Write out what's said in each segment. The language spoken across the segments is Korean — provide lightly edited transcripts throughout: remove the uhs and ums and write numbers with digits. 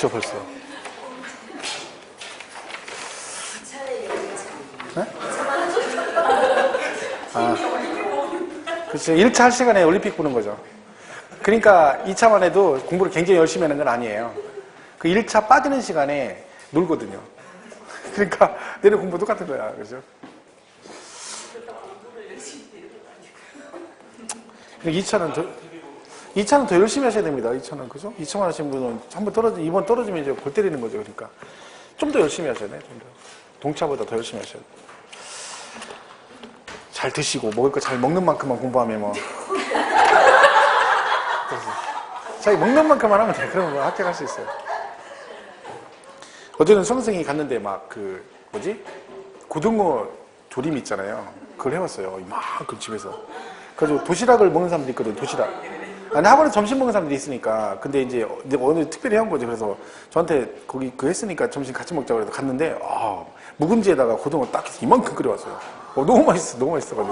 많죠, 벌써. 네? 아, 그렇죠. 1차 할 시간에 올림픽 보는 거죠. 그러니까 2차만 해도 공부를 굉장히 열심히 하는 건 아니에요. 그 1차 빠지는 시간에 놀거든요. 그러니까 내내 공부 똑같은 거야. 그죠? 2차는 더 열심히 하셔야 됩니다. 2차는. 그죠? 2차만 하신 분은 이번 떨어지면 이제 골 때리는 거죠. 그러니까. 좀 더 열심히 하셔야 돼요. 좀 더. 동차보다 더 열심히 하셔야 돼요. 잘 드시고, 먹을 거 잘 먹는 만큼만 공부하면 뭐. 자기 먹는 만큼만 하면 돼. 그러면 뭐 합격할 수 있어요. 어제는 수험생이 갔는데 고등어 조림 있잖아요. 그걸 해왔어요. 이만큼 집에서. 그래서 도시락을 먹는 사람들이 있거든, 도시락. 아니, 학원에 점심 먹는 사람들이 있으니까. 근데 이제 오늘 특별히 해온 거죠. 그래서 저한테 거기 했으니까 점심 같이 먹자고 해서 갔는데, 묵은지에다가 고등어 딱 해서 이만큼 끓여왔어요. 너무 맛있어가지고.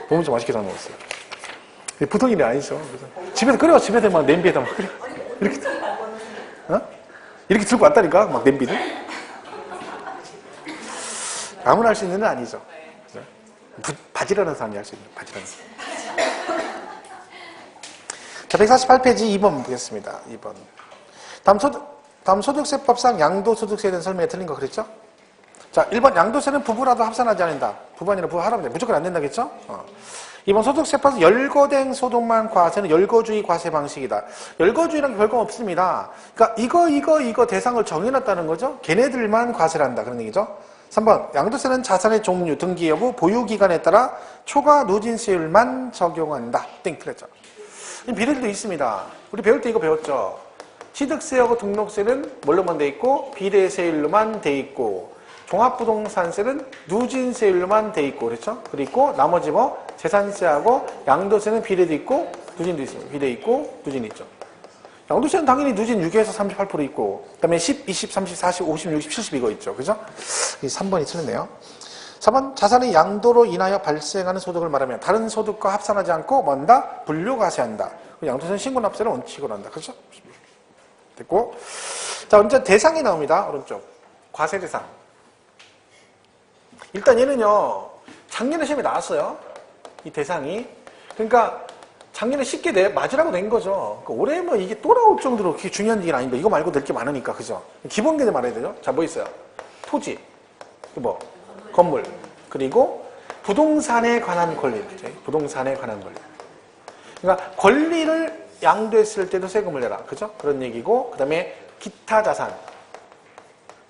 너무 좀 맛있게 잘 먹었어요. 보통 일이 아니죠. 그래서 집에서 끓여와, 집에서 막 냄비에다 막 끓여. 이렇게. 이렇게 들고 왔다니까? 막 냄비를. 아무나 할 수 있는 건 아니죠. 그죠? 바지라는 사람이 할 수 있는, 바지라는 사람. 자, 148페이지 2번 보겠습니다. 2번. 다음 소득세법상 양도소득세에 대한 설명에 틀린 거 그랬죠? 자, 1번 양도세는 부부라도 합산하지 않는다. 부부 아니라 부부 하라면 돼. 무조건 안 된다겠죠? 2번 소득세법상 열거된 소득만 과세는 열거주의 과세 방식이다. 열거주의란 게 별거 없습니다. 그러니까 이거 대상을 정해놨다는 거죠? 걔네들만 과세를 한다. 그런 얘기죠? 3번 양도세는 자산의 종류, 등기 여부, 보유기간에 따라 초과 누진세율만 적용한다. 땡 틀렸죠. 비례도 있습니다. 우리 배울 때 이거 배웠죠. 취득세하고 등록세는 뭘로만 돼 있고 비례세율로만 돼 있고 종합부동산세는 누진세율로만 돼 있고 그렇죠? 그리고 나머지 재산세하고 양도세는 비례도 있고 누진도 있습니다. 비례 있고 누진 있죠. 양도세는 당연히 누진 6에서 38% 있고 그다음에 10, 20, 30, 40, 50, 60, 70 이거 있죠. 그죠? 이 3번이 틀렸네요. 4번 자산의 양도로 인하여 발생하는 소득을 말하면 다른 소득과 합산하지 않고 뭔다? 분류과세한다. 양도세는 신고납세를 원칙으로 한다. 그렇죠? 됐고 자 이제 대상이 나옵니다. 오른쪽 과세 대상. 일단 얘는요 작년에 시험에 나왔어요. 이 대상이. 그러니까 작년에 쉽게 맞으라고 낸 거죠. 그러니까 올해 이게 또 나올 정도로 그렇게 중요한 얘기는 아닌데 이거 말고 낼 게 많으니까 그죠? 기본 개념 말해야 되죠. 자 뭐 있어요? 토지, 건물, 그리고 부동산에 관한 권리. 부동산에 관한 권리. 그러니까 권리를 양도했을 때도 세금을 내라. 그죠? 그런 얘기고, 그 다음에 기타 자산,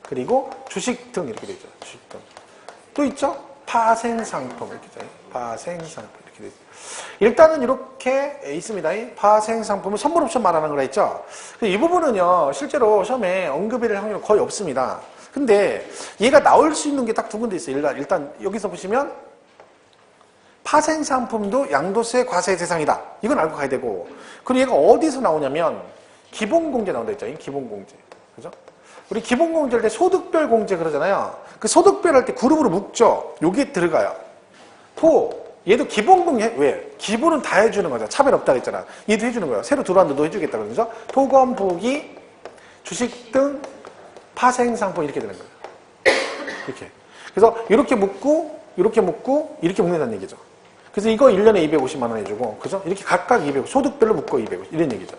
그리고 주식 등 이렇게 되죠. 주식 등. 또 있죠? 파생상품 이렇게 돼요. 파생상품 이렇게 되죠. 일단은 이렇게 있습니다. 파생상품은 선물옵션 말하는 거라 했죠? 이 부분은요, 실제로 시험에 언급이 될 확률은 거의 없습니다. 근데 얘가 나올 수 있는 게 딱 두 군데 있어요. 일단 여기서 보시면 파생상품도 양도세 과세 대상이다. 이건 알고 가야 되고 그리고 얘가 어디서 나오냐면 기본공제 나온다 했죠. 기본공제. 그죠? 우리 기본공제할 때 소득별 공제 그러잖아요. 그 소득별 할 때 그룹으로 묶죠. 여기에 들어가요. 얘도 기본공제 왜? 기본은 다 해주는 거죠. 차별 없다고 했잖아. 얘도 해주는 거예요. 새로 들어왔는데도 해주겠다 그러죠. 토건, 부기, 주식 등 파생상품 이렇게 되는 거예요. 이렇게. 그래서 이렇게 묶고 이렇게 묶는다는 얘기죠. 그래서 이거 1년에 250만 원 해주고 그죠? 이렇게 각각 250 소득별로 묶고 250 이런 얘기죠.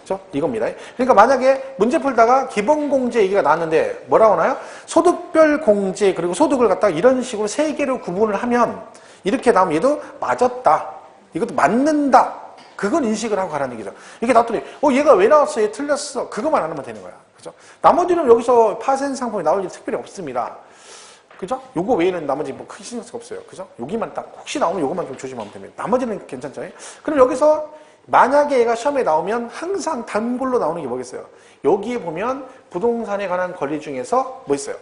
그죠? 이겁니다. 그러니까 만약에 문제 풀다가 기본공제 얘기가 나왔는데 뭐라고 나와요? 소득별 공제 그리고 소득을 갖다가 이런 식으로 세 개로 구분을 하면 이렇게 나오면 얘도 맞았다. 이것도 맞는다. 그걸 인식을 하고 가라는 얘기죠. 이렇게 나왔더니 얘가 왜 나왔어? 얘 틀렸어. 그것만 안 하면 되는 거야. 그죠? 나머지는 여기서 파생 상품이 나올 일 특별히 없습니다. 그죠? 요거 외에는 나머지 크게 신경 쓸 거 없어요. 그죠? 여기만 딱 혹시 나오면 요것만 좀 조심하면 됩니다. 나머지는 괜찮죠? 그럼 여기서 만약에 얘가 시험에 나오면 항상 단골로 나오는 게 뭐겠어요? 여기에 보면 부동산에 관한 권리 중에서 뭐 있어요?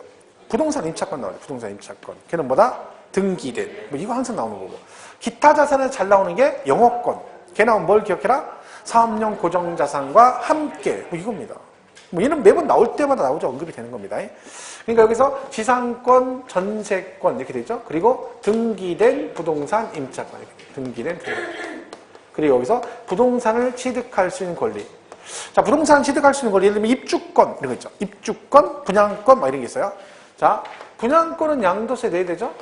부동산 임차권 나와요. 부동산 임차권. 걔는 뭐다? 등기된. 이거 항상 나오는 거고. 기타 자산에 잘 나오는 게 영업권. 걔 나오면 뭘 기억해라? 사업용 고정자산과 함께. 이겁니다. 얘는 매번 나올 때마다 나오죠. 언급이 되는 겁니다. 그러니까 여기서 지상권, 전세권 이렇게 되죠. 그리고 등기된 부동산 임차권. 이렇게 등기된 부동산. 그리고 여기서 부동산을 취득할 수 있는 권리. 자, 부동산 취득할 수 있는 걸 예를 들면 입주권 이런 거 있죠. 입주권, 분양권 막 이런 게 있어요. 자, 분양권은 양도세 내야 되죠?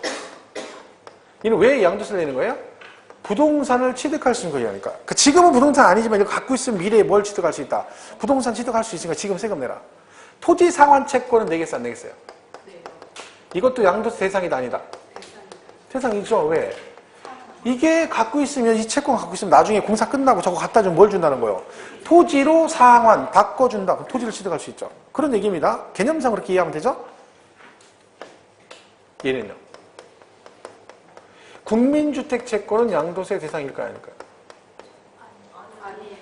얘는 왜 양도세를 내는 거예요? 부동산을 취득할 수 있는 거니까. 그러니까 지금은 부동산 아니지만 이거 갖고 있으면 미래에 뭘 취득할 수 있다. 부동산 취득할 수 있으니까 지금 세금 내라. 토지 상환 채권은 내겠어 안 내겠어요? 이것도 양도세 대상이다 아니다? 대상이죠. 왜? 이게 갖고 있으면 이 채권 갖고 있으면 나중에 공사 끝나고 저거 갖다 주면 뭘 준다는 거예요? 토지로 상환 바꿔준다. 그럼 토지를 취득할 수 있죠. 그런 얘기입니다. 개념상 그렇게 이해하면 되죠? 얘는요. 국민주택 채권은 양도세 대상일까요? 아닐까요? 아니에요.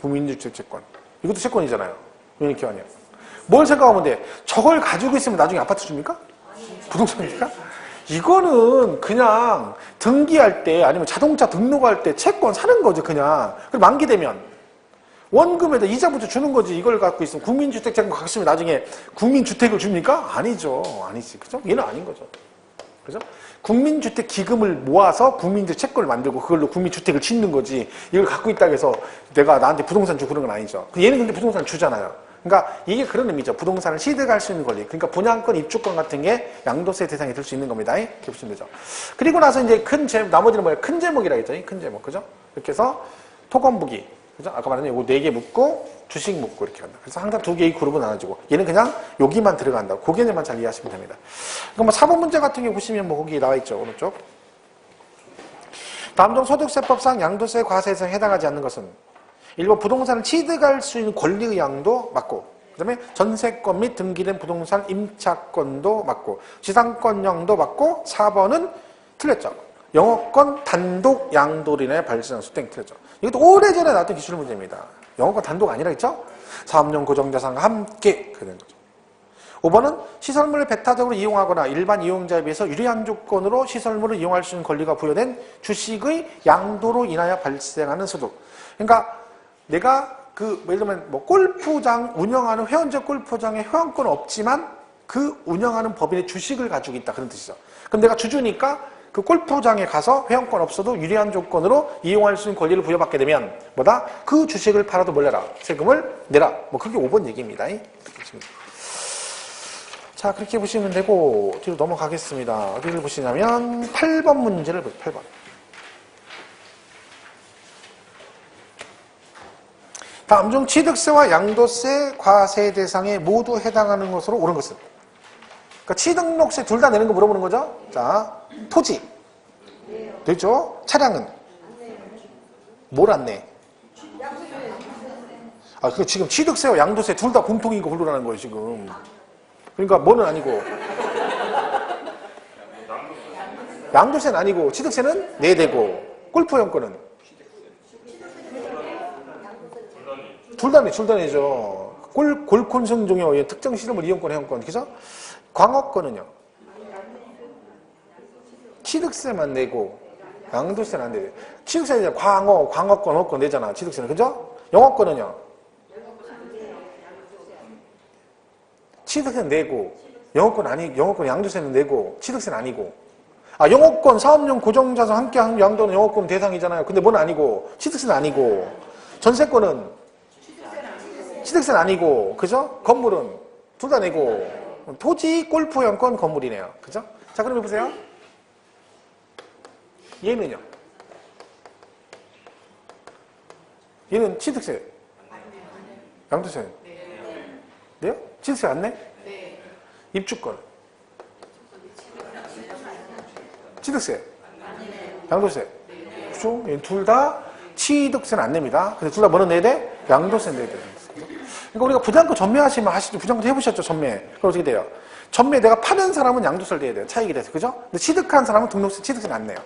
국민주택 채권. 이것도 채권이잖아요. 왜 이렇게 하냐. 뭘 생각하면 돼? 저걸 가지고 있으면 나중에 아파트 줍니까? 부동산입니까? 이거는 그냥 등기할 때 아니면 자동차 등록할 때 채권 사는 거죠, 그냥. 그리고 만기되면 원금에다 이자부터 주는 거지. 이걸 갖고 있으면 국민주택 채권 갖고 있으면 나중에 국민주택을 줍니까? 아니죠. 아니지. 그죠? 얘는 아닌 거죠. 그죠? 국민주택 기금을 모아서 국민주택 채권을 만들고 그걸로 국민주택을 짓는 거지. 이걸 갖고 있다고 해서 내가 나한테 부동산 주고 그런 건 아니죠. 얘는 근데 부동산 주잖아요. 그러니까 이게 그런 의미죠. 부동산을 취득할 수 있는 권리. 그러니까 분양권, 입주권 같은 게 양도세 대상이 될 수 있는 겁니다. 이렇게 보시면 되죠. 그리고 나서 이제 나머지는 뭐예요? 큰 제목이라 했죠. 큰 제목. 그죠? 이렇게 해서 토건부기. 그죠? 아까 말한 요거 4개 묶고 주식 묶고 이렇게 한다. 그래서 항상 2개의 그룹은 나눠지고 얘는 그냥 여기만 들어간다. 그 개념만 잘 이해하시면 됩니다. 그럼 뭐 4번 문제 같은 경우 보시면 뭐 거기 나와 있죠. 오른쪽. 다음 중 소득세법상 양도세 과세에 해당하지 않는 것은 1번 부동산을 취득할 수 있는 권리의 양도 맞고 그 다음에 전세권 및 등기된 부동산 임차권도 맞고 지상권령도 맞고 4번은 틀렸죠. 영업권 단독 양도로 인해 발생한 수땡 틀렸죠. 이것도 오래전에 나왔던 기출 문제입니다. 영업권 단독 아니라 했죠? 사업용 고정자산과 함께 그런 거죠. 5번은 시설물을 배타적으로 이용하거나 일반 이용자에 비해서 유리한 조건으로 시설물을 이용할 수 있는 권리가 부여된 주식의 양도로 인하여 발생하는 소득. 그러니까 내가 예를 들면 뭐 골프장 운영하는 회원제 골프장에 회원권은 없지만 그 운영하는 법인의 주식을 가지고 있다 그런 뜻이죠. 그럼 내가 주주니까 그 골프장에 가서 회원권 없어도 유리한 조건으로 이용할 수 있는 권리를 부여받게 되면 뭐다? 그 주식을 팔아도 뭘 내라? 세금을 내라. 뭐 그게 5번 얘기입니다. 자, 그렇게 보시면 되고 뒤로 넘어가겠습니다. 어디를 보시냐면 8번 문제를 보세요. 8번. 다음 중 취득세와 양도세, 과세 대상에 모두 해당하는 것으로 옳은 것은? 그러니까 취등록세 둘 다 내는 거 물어보는 거죠? 자, 토지. 됐죠? 차량은? 뭘 안 내? 그 지금 취득세와 양도세 둘 다 공통인 거 고르라는 거예요, 지금. 그러니까 뭐는 아니고. 양도세는 아니고, 취득세는 내야 되고, 골프 회원권은? 둘 다 내죠. 골콘성 종의 특정 시설물 이용권 회원권, 그죠? 광업권은요? 취득세만 내고, 양도세는 안 내요. 취득세는 광업권, 업권 내잖아. 취득세는. 그죠? 영업권은요? 취득세는 내고, 영업권 양도세는 내고, 취득세는 아니고. 영업권, 사업용 고정자산 함께 한 양도는 영업권 대상이잖아요. 근데 뭔 아니고, 취득세는 아니고, 전세권은? 취득세는 아니고, 그죠? 건물은? 둘 다 내고, 토지, 골프 회원권, 건물이네요. 그죠? 자, 그럼 해보세요. 얘는요? 얘는 취득세. 양도세는? 네요? 취득세 안 내? 네. 입주권. 취득세. 양도세. 그렇죠? 둘 다 취득세는 안 냅니다. 근데 둘 다 뭐는 내야 돼? 양도세 내야 돼. 그러니까 우리가 부장권 전매하시면 하시죠. 부장권 해보셨죠? 전매. 그럼 어떻게 돼요? 전매 내가 파는 사람은 양도세를 내야 돼요. 차익이 돼서. 그죠? 근데 취득한 사람은 등록세, 취득세는 안 내요.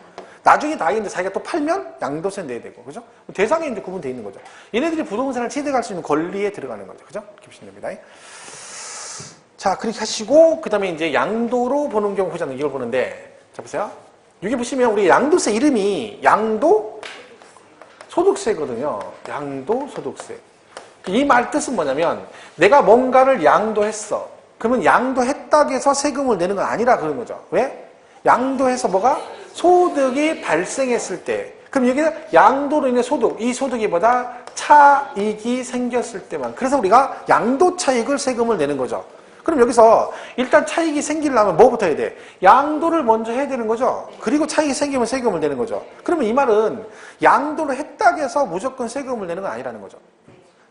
나중에 나이인데 자기가 또 팔면 양도세 내야 되고. 그죠? 대상이 이제 구분되어 있는 거죠. 얘네들이 부동산을 취득할 수 있는 권리에 들어가는 거죠. 그죠? 이렇게 보시면 됩니다. 자, 그렇게 하시고, 그 다음에 이제 양도로 보는 경우 보자는 이걸 보는데, 자, 보세요. 여기 보시면 우리 양도세 이름이 양도 소득세거든요. 양도 소득세. 이 말 뜻은 뭐냐면 내가 뭔가를 양도했어. 그러면 양도했다고 해서 세금을 내는 건 아니라 그런 거죠. 왜? 양도해서 뭐가? 소득이 발생했을 때. 그럼 여기는 양도로 인해 소득, 이 소득이 뭐다? 차익이 생겼을 때만. 그래서 우리가 양도 차익을 세금을 내는 거죠. 그럼 여기서 일단 차익이 생기려면 뭐부터 해야 돼? 양도를 먼저 해야 되는 거죠. 그리고 차익이 생기면 세금을 내는 거죠. 그러면 이 말은 양도를 했다고 해서 무조건 세금을 내는 건 아니라는 거죠.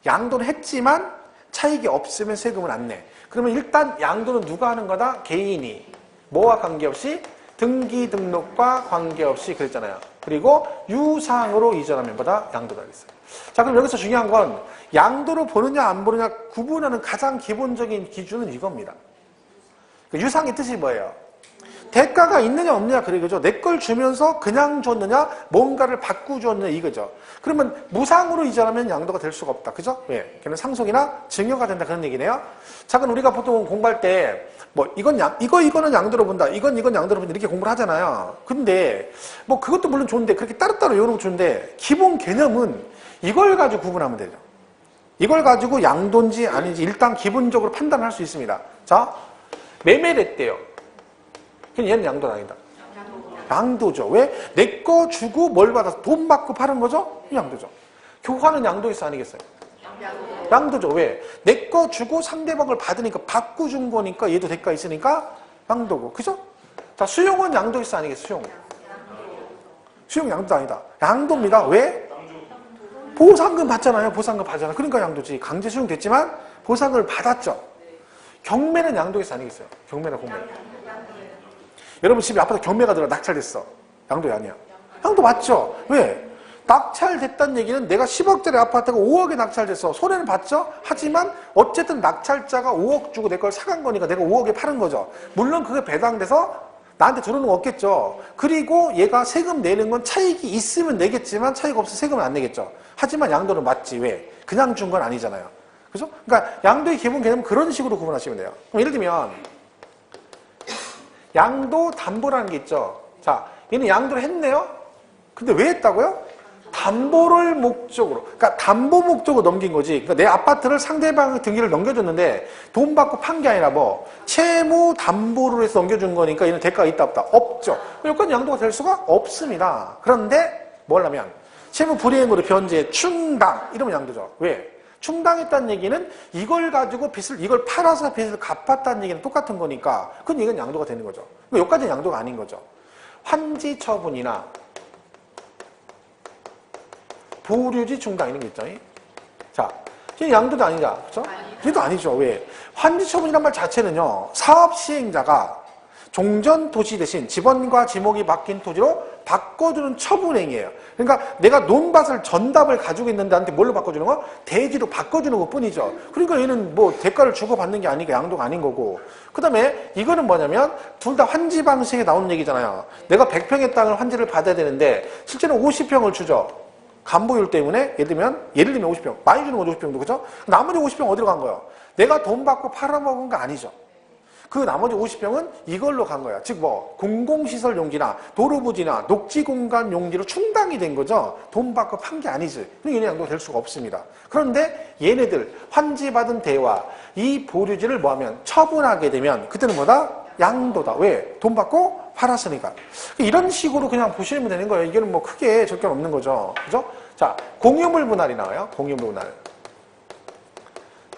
양도를 했지만 차익이 없으면 세금을 안 내. 그러면 일단 양도는 누가 하는 거다? 개인이. 뭐와 관계없이? 등기 등록과 관계없이 그랬잖아요. 그리고 유상으로 이전하면 보다 양도가 있어요. 자, 그럼 여기서 중요한 건 양도로 보느냐 안 보느냐 구분하는 가장 기본적인 기준은 이겁니다. 유상의 뜻이 뭐예요? 대가가 있느냐 없느냐 그래 그죠? 내 걸 주면서 그냥 줬느냐 뭔가를 바꾸줬느냐 이거죠. 그러면 무상으로 이전하면 양도가 될 수가 없다. 그죠? 왜? 걔는 상속이나 증여가 된다 그런 얘기네요. 자, 그럼 우리가 보통 공부할 때 뭐 이거는 양도로 본다. 이건 양도로 본다. 이렇게 공부를 하잖아요. 근데 뭐 그것도 물론 좋은데 그렇게 따로따로 외우는 거 좋은데 기본 개념은 이걸 가지고 구분하면 되죠. 이걸 가지고 양도인지 아닌지 일단 기본적으로 판단할 수 있습니다. 자, 매매를 했대요. 그럼 얘는 양도는 아니다. 양도죠. 왜? 내 거 주고 뭘 받아서 돈 받고 파는 거죠? 양도죠. 교환은 양도 있어 아니겠어요? 양도죠. 왜? 내 거 주고 상대방을 받으니까 받고 준 거니까 얘도 대가 있으니까 양도고. 그죠? 자, 수용은 양도 있어 아니겠어요? 수용 양도도 아니다. 양도입니다. 왜? 보상금 받잖아요. 보상금 받잖아요. 그러니까 양도지. 강제 수용됐지만 보상을 받았죠. 경매는 양도 있어 아니겠어요? 경매나 공매. 여러분 집에 아파트 경매가 들어 낙찰됐어. 양도야 아니야? 양도 맞죠? 왜? 낙찰됐다는 얘기는 내가 10억짜리 아파트가 5억에 낙찰됐어. 손해는 봤죠? 하지만 어쨌든 낙찰자가 5억 주고 내 걸 사간 거니까 내가 5억에 파는 거죠. 물론 그게 배당돼서 나한테 들어오는 거 없겠죠. 그리고 얘가 세금 내는 건 차익이 있으면 내겠지만 차익 없으면 세금은 안 내겠죠. 하지만 양도는 맞지. 왜? 그냥 준 건 아니잖아요. 그죠? 그러니까 양도의 기본 개념은 그런 식으로 구분하시면 돼요. 그럼 예를 들면 양도 담보라는 게 있죠. 자, 얘는 양도를 했네요. 근데 왜 했다고요? 담보를 목적으로, 그러니까 담보 목적으로 넘긴 거지. 그러니까 내 아파트를 상대방 등기를 넘겨줬는데 돈 받고 판 게 아니라 뭐 채무 담보로 해서 넘겨준 거니까 얘는 대가가 있다 없다? 없죠. 여기까지 양도가 될 수가 없습니다. 그런데 뭘 하면 채무 불이행으로 변제, 충당 이러면 양도죠. 왜? 충당했다는 얘기는 이걸 가지고 이걸 팔아서 빚을 갚았다는 얘기는 똑같은 거니까 그건 이건 양도가 되는 거죠. 여기까지는 양도가 아닌 거죠. 환지 처분이나 보류지 충당 이런 게 있죠. 자, 이게 양도도 아니다. 그렇죠? 얘도 아니죠. 왜? 환지 처분이란 말 자체는요. 사업 시행자가 종전 토지 대신 지번과 지목이 바뀐 토지로 바꿔주는 처분행위예요. 그러니까 내가 논밭을 전답을 가지고 있는데 나한테 뭘로 바꿔주는 거? 대지로 바꿔주는 것 뿐이죠. 그러니까 얘는 뭐 대가를 주고받는 게 아니니까 양도가 아닌 거고. 그 다음에 이거는 뭐냐면 둘 다 환지 방식에 나오는 얘기잖아요. 내가 100평의 땅을 환지를 받아야 되는데 실제는 50평을 주죠. 간보율 때문에 예를 들면 50평 많이 주는 건 50평 정도 그죠? 나머지 50평 어디로 간 거예요? 내가 돈 받고 팔아먹은 거 아니죠. 그 나머지 50평은 이걸로 간 거야. 즉 뭐 공공시설 용지나 도로부지나 녹지공간 용지로 충당이 된 거죠. 돈 받고 판 게 아니지. 그럼 얘네 양도 될 수가 없습니다. 그런데 얘네들 환지받은 대와 이 보류지를 뭐하면 처분하게 되면 그때는 뭐다? 양도다. 왜? 돈 받고 팔았으니까. 이런 식으로 그냥 보시면 되는 거예요. 이게는 뭐 크게 적견 없는 거죠. 그죠? 자, 공유물 분할이 나와요. 공유물 분할.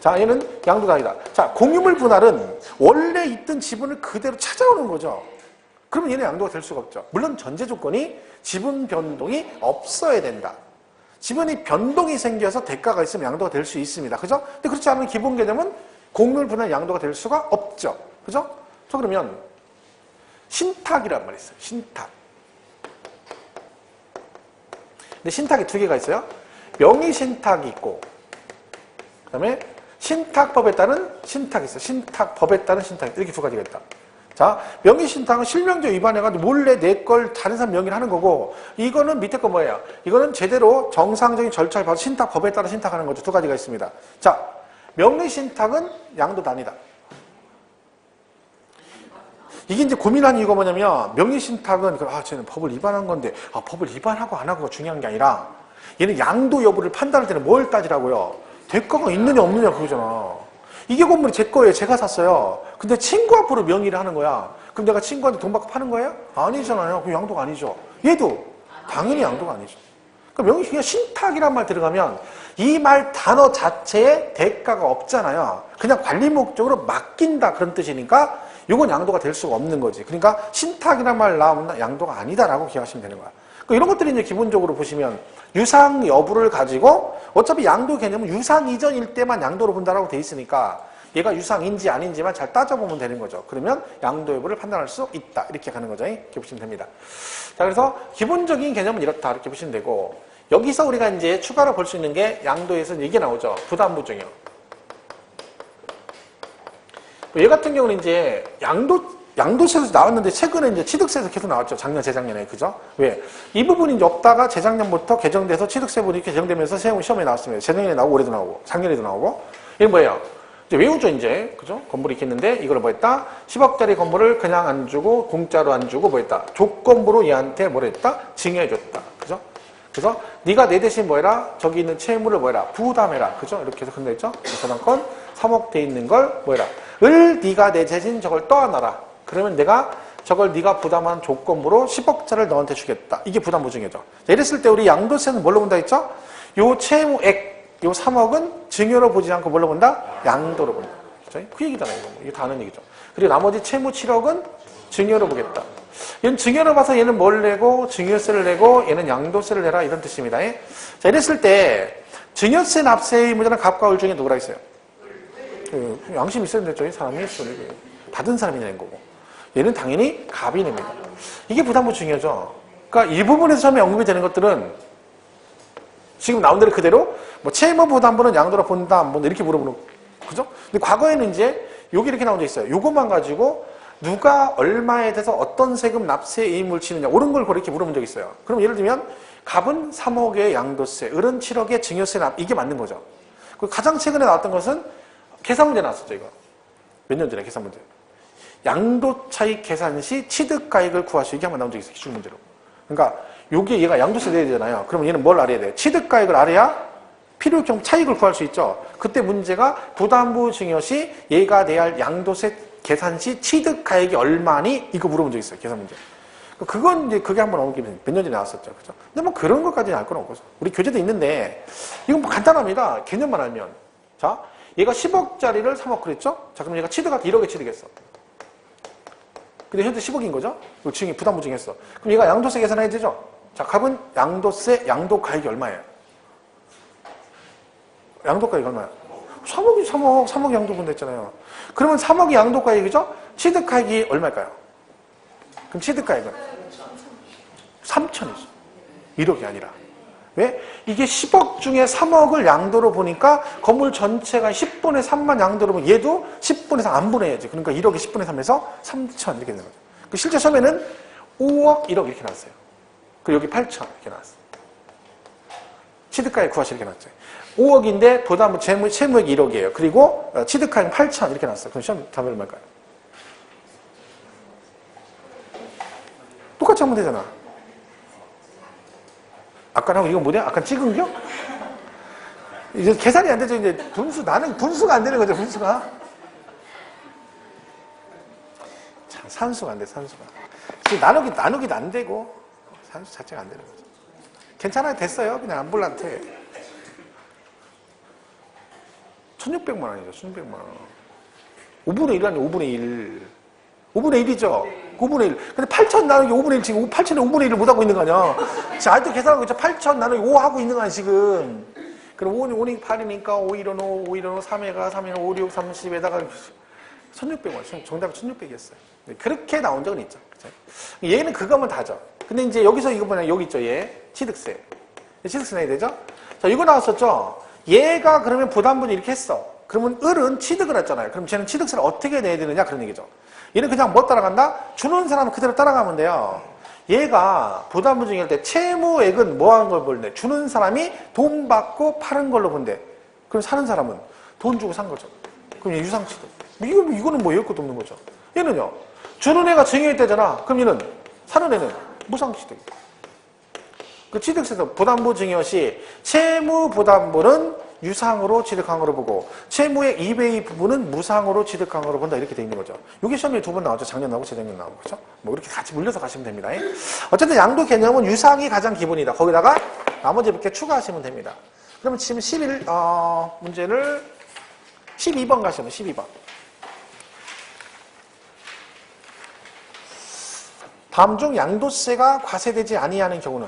자, 얘는 양도가 아니다. 자, 공유물 분할은 원래 있던 지분을 그대로 찾아오는 거죠. 그러면 얘는 양도가 될 수가 없죠. 물론 전제 조건이 지분 변동이 없어야 된다. 지분이 변동이 생겨서 대가가 있으면 양도가 될 수 있습니다. 그죠? 근데 그렇지 않으면 기본 개념은 공유물 분할 양도가 될 수가 없죠. 그죠? 자, 그러면 신탁이란 말이 있어요. 신탁. 근데 신탁이 두 개가 있어요. 명의신탁이 있고 그 다음에 신탁법에 따른 신탁이 있어요. 신탁법에 따른 신탁 이렇게 두 가지가 있다. 자, 명의신탁은 실명제 위반해가지고 몰래 내 걸 다른 사람 명의를 하는 거고 이거는 밑에 거 뭐예요? 이거는 제대로 정상적인 절차를 봐서 신탁법에 따라 신탁하는 거죠. 두 가지가 있습니다. 자, 명의신탁은 양도도 아니다. 이게 이제 고민한 이유가 뭐냐면 명의신탁은 쟤는 법을 위반한 건데 법을 위반하고 안 하고가 중요한 게 아니라 얘는 양도 여부를 판단할 때는 뭘 따지라고요? 대가가 있느냐 없느냐 그거잖아. 이게 건물이 제 거예요. 제가 샀어요. 근데 친구 앞으로 명의를 하는 거야. 그럼 내가 친구한테 돈 받고 파는 거예요? 아니잖아요. 그 양도가 아니죠. 얘도 당연히 양도가 아니죠. 명의 그냥 신탁이란 말 들어가면 이 말 단어 자체에 대가가 없잖아요. 그냥 관리 목적으로 맡긴다 그런 뜻이니까 이건 양도가 될 수가 없는 거지. 그러니까 신탁이란 말 나오면 양도가 아니다라고 기억하시면 되는 거야. 그러니까 이런 것들이 이제 기본적으로 보시면 유상 여부를 가지고 어차피 양도 개념은 유상 이전일 때만 양도로 본다라고 돼 있으니까 얘가 유상인지 아닌지만 잘 따져보면 되는 거죠. 그러면 양도 여부를 판단할 수 있다. 이렇게 가는 거죠. 이렇게 보시면 됩니다. 자, 그래서 기본적인 개념은 이렇다. 이렇게 보시면 되고 여기서 우리가 이제 추가로 볼 수 있는 게 양도에서 이게 나오죠. 부담부 증여. 얘 같은 경우는 이제 양도세에서 나왔는데 최근에 이제 취득세에서 계속 나왔죠. 작년, 재작년에. 그죠? 왜? 이 부분이 이제 없다가 재작년부터 개정돼서 취득세 부분이 개정되면서 시험에 나왔습니다. 재작년에 나오고 올해도 나오고 작년에도 나오고. 이게 뭐예요? 이제 외우죠, 이제. 그죠? 건물이 이렇게 있는데 이걸 뭐 했다? 10억짜리 건물을 그냥 안 주고 공짜로 안 주고 뭐 했다? 조건부로 얘한테 뭘 했다? 증여해줬다. 그죠? 그래서 네가 내 대신 뭐 해라? 저기 있는 채무를 뭐 해라? 부담해라. 그죠? 이렇게 해서 근데 있죠? 저당권 3억 돼 있는 걸 뭐 해라? 을 네가 내 대신 저걸 떠안아라. 그러면 내가 저걸 네가 부담한 조건부로 10억짜리를 너한테 주겠다. 이게 부담부 증여죠. 이랬을 때 우리 양도세는 뭘로 본다 했죠? 요 채무액, 요 3억은 증여로 보지 않고 뭘로 본다? 양도로 본다. 그죠? 그 얘기잖아요. 이거 다 아는 얘기죠. 그리고 나머지 채무 7억은 증여로 보겠다. 얘는 증여로 봐서 얘는 뭘 내고 증여세를 내고 얘는 양도세를 내라 이런 뜻입니다. 자, 이랬을 때 증여세 납세 의무자는 갑과 을 중에 누구라 했어요? 양심 있어야 되죠. 사람이 받은 사람이 내는 거고 얘는 당연히 갑이 냅니다. 이게 부담부 증여죠. 그러니까 이 부분에서 처음에 언급이 되는 것들은 지금 나온 대로 그대로 뭐 채무 부담부는 양도로 본다 안 본다 이렇게 물어보는 그죠? 근데 과거에는 이제 여기 이렇게 나온 적 있어요. 요것만 가지고 누가 얼마에 대해서 어떤 세금 납세 의무를 치느냐 옳은 걸 그렇게 물어본 적이 있어요. 그럼 예를 들면 갑은 3억의 양도세, 을은 7억의 증여세 납 이게 맞는 거죠. 가장 최근에 나왔던 것은 계산 문제 나왔었죠. 이거 몇 년 전에 계산 문제. 양도 차익 계산 시 취득가액을 구하시오. 이게 한번 나온 적이 있어요. 기출 문제로. 그러니까 요게 얘가 양도세 내야 되잖아요. 그러면 얘는 뭘 알아야 돼? 취득가액을 알아야 필요할 경우 차익을 구할 수 있죠. 그때 문제가 부담부 증여 시 얘가 내야 할 양도세 계산 시 취득가액이 얼마니? 이거 물어본 적 있어요. 계산 문제. 그건 이제 그게 한번 몇 년 전에 나왔었죠. 그죠? 근데 뭐 그런 것까지는 알 건 없고. 우리 교재도 있는데 이건 뭐 간단합니다. 개념만 알면. 자, 얘가 10억짜리를 3억 그랬죠? 자, 그럼 얘가 취득할 때 1억에 취득했어. 근데 현재 10억인 거죠? 증이 부담부 증했어. 그럼 얘가 양도세 계산해야 되죠? 자, 갑은 양도세, 양도가액이 얼마예요? 양도가액이 얼마야? 3억 양도분 됐잖아요. 그러면 3억이 양도가액이죠? 취득가액이 얼마일까요? 그럼 취득가액은? 3천이죠. 1억이 아니라. 왜? 이게 10억 중에 3억을 양도로 보니까 건물 전체가 10분의 3만 양도로 보면 얘도 10분의 3 안 보내야지. 그러니까 1억에 10분의 3에서 3천 이렇게 되는 거죠. 실제 처음에는 5억, 1억 이렇게 나왔어요. 그리고 여기 8천 이렇게 나왔어요. 취득가액 구하시 이렇게 나왔죠. 5억인데 부담부 채무액이 1억이에요. 그리고 취득가액 8천 이렇게 나왔어요. 그럼 시험 답이 얼마일까요? 똑같이 하면 되잖아. 아까랑 이거 뭐냐? 아까 찍은 겨? 이제 계산이 안 되죠. 이제 나는 분수가 안 되는 거죠. 분수가. 참, 산수가 안 돼, 산수가. 나누기도 안 되고, 산수 자체가 안 되는 거죠. 괜찮아요. 됐어요. 그냥 암불란테. 1600만 원이죠. 1600만 원. 5분의 1 아니에요. 5분의 1. 5분의 1이죠. 5분의 1. 근데 8천 나누기 5분의 1 지금 8천에 5분의 1을 못하고 있는 거 아니야. 지금 아직도 계산하고 있죠. 8천 나누기 5 하고 있는 거 아니야, 지금. 그럼 5는 8이니까 5, 1은 5, 5, 1은 5, 3회가 3회는 5, 6, 30에다가 1600원. 정답은 1600이었어요. 그렇게 나온 적은 있죠. 그쵸? 얘는 그거면 다죠. 근데 이제 여기서 이거 뭐냐, 여기 있죠, 얘. 취득세. 취득세 내야 되죠? 자, 이거 나왔었죠? 얘가 그러면 부담분 이렇게 했어. 그러면 을은 취득을 했잖아요. 그럼 쟤는 취득세를 어떻게 내야 되느냐, 그런 얘기죠. 얘는 그냥 뭐 따라간다? 주는 사람은 그대로 따라가면 돼요. 얘가 부담부 증여할 때 채무액은 뭐 하는 걸 볼래? 주는 사람이 돈 받고 파는 걸로 본대. 그럼 사는 사람은 돈 주고 산 거죠. 그럼 얘 유상취득. 이거는 뭐 얘일 것도 없는 거죠. 얘는요. 주는 애가 증여했대잖아. 그럼 얘는 사는 애는 무상취득. 그 취득세에서 부담부 증여 시 채무 부담부는 유상으로 취득항으로 보고 채무의 이외의 부분은 무상으로 취득항으로 본다 이렇게 돼 있는 거죠. 이게 시험에 두 번 나왔죠. 작년 나오고 재작년 나오고 그렇죠? 뭐 이렇게 같이 물려서 가시면 됩니다. 어쨌든 양도 개념은 유상이 가장 기본이다. 거기다가 나머지 이렇게 추가하시면 됩니다. 그러면 지금 문제를 12번 가시면 12번. 다음 중 양도세가 과세되지 아니하는 경우는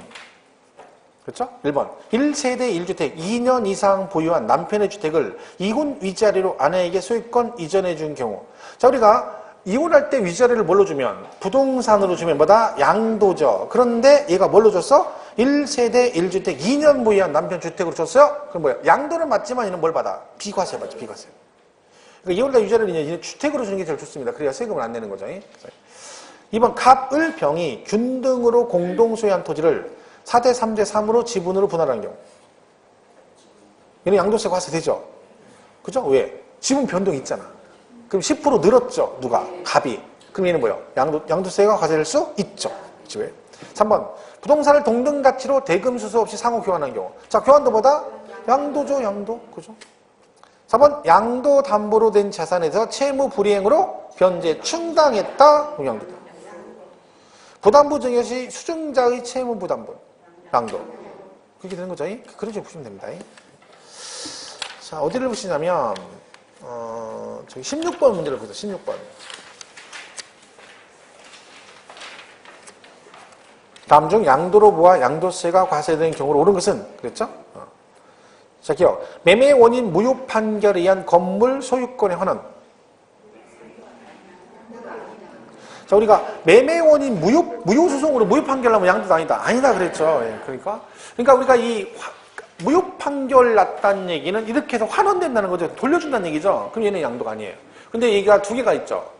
그렇죠? 1번 1세대 1주택 2년 이상 보유한 남편의 주택을 이혼 위자료로 아내에게 소유권 이전해 준 경우. 자, 우리가 이혼할 때 위자료를 뭘로 주면? 부동산으로 주면 뭐다? 양도죠. 그런데 얘가 뭘로 줬어? 1세대 1주택 2년 보유한 남편 주택으로 줬어요? 그럼 뭐야? 양도는 맞지만 얘는 뭘 받아? 비과세 받죠. 비과세. 그러니까 이혼할 때 위자료를 이제 주택으로 주는 게 제일 좋습니다. 그래야 세금을 안 내는 거죠. 2번 갑을 병이 균등으로 공동 소유한 토지를 4대 3대 3으로 지분으로 분할하는 경우. 얘는 양도세 과세되죠? 그죠? 왜? 지분 변동 있잖아. 그럼 10% 늘었죠? 누가? 갑이. 그럼 얘는 뭐예요? 양도세가 과세될 수 있죠. 그치? 왜? 3번 부동산을 동등 가치로 대금 수수 없이 상호 교환하는 경우. 자, 교환도 뭐다? 양도죠, 양도. 그죠? 4번 양도 담보로 된 자산에서 채무 불이행으로 변제 충당했다. 양도다. 부담부 증여 시 수증자의 채무 부담분. 양도. 그렇게 되는 거죠. 그런 식으로 보시면 됩니다. 자, 어디를 보시냐면, 저기 16번 문제를 보세요. 16번. 다음 중 양도로 보아 양도세가 과세된 경우로 옳은 것은? 그랬죠? 자, 기억. 매매 원인 무효 판결에 의한 건물 소유권의 환원. 자, 우리가 매매 원인 무효 소송으로 무효 판결하면 양도도 아니다. 아니다 그랬죠. 그러니까 우리가 이 무효 판결 났다는 얘기는 이렇게 해서 환원된다는 거죠. 돌려준다는 얘기죠. 그럼 얘는 양도가 아니에요. 근데 얘기가 두 개가 있죠.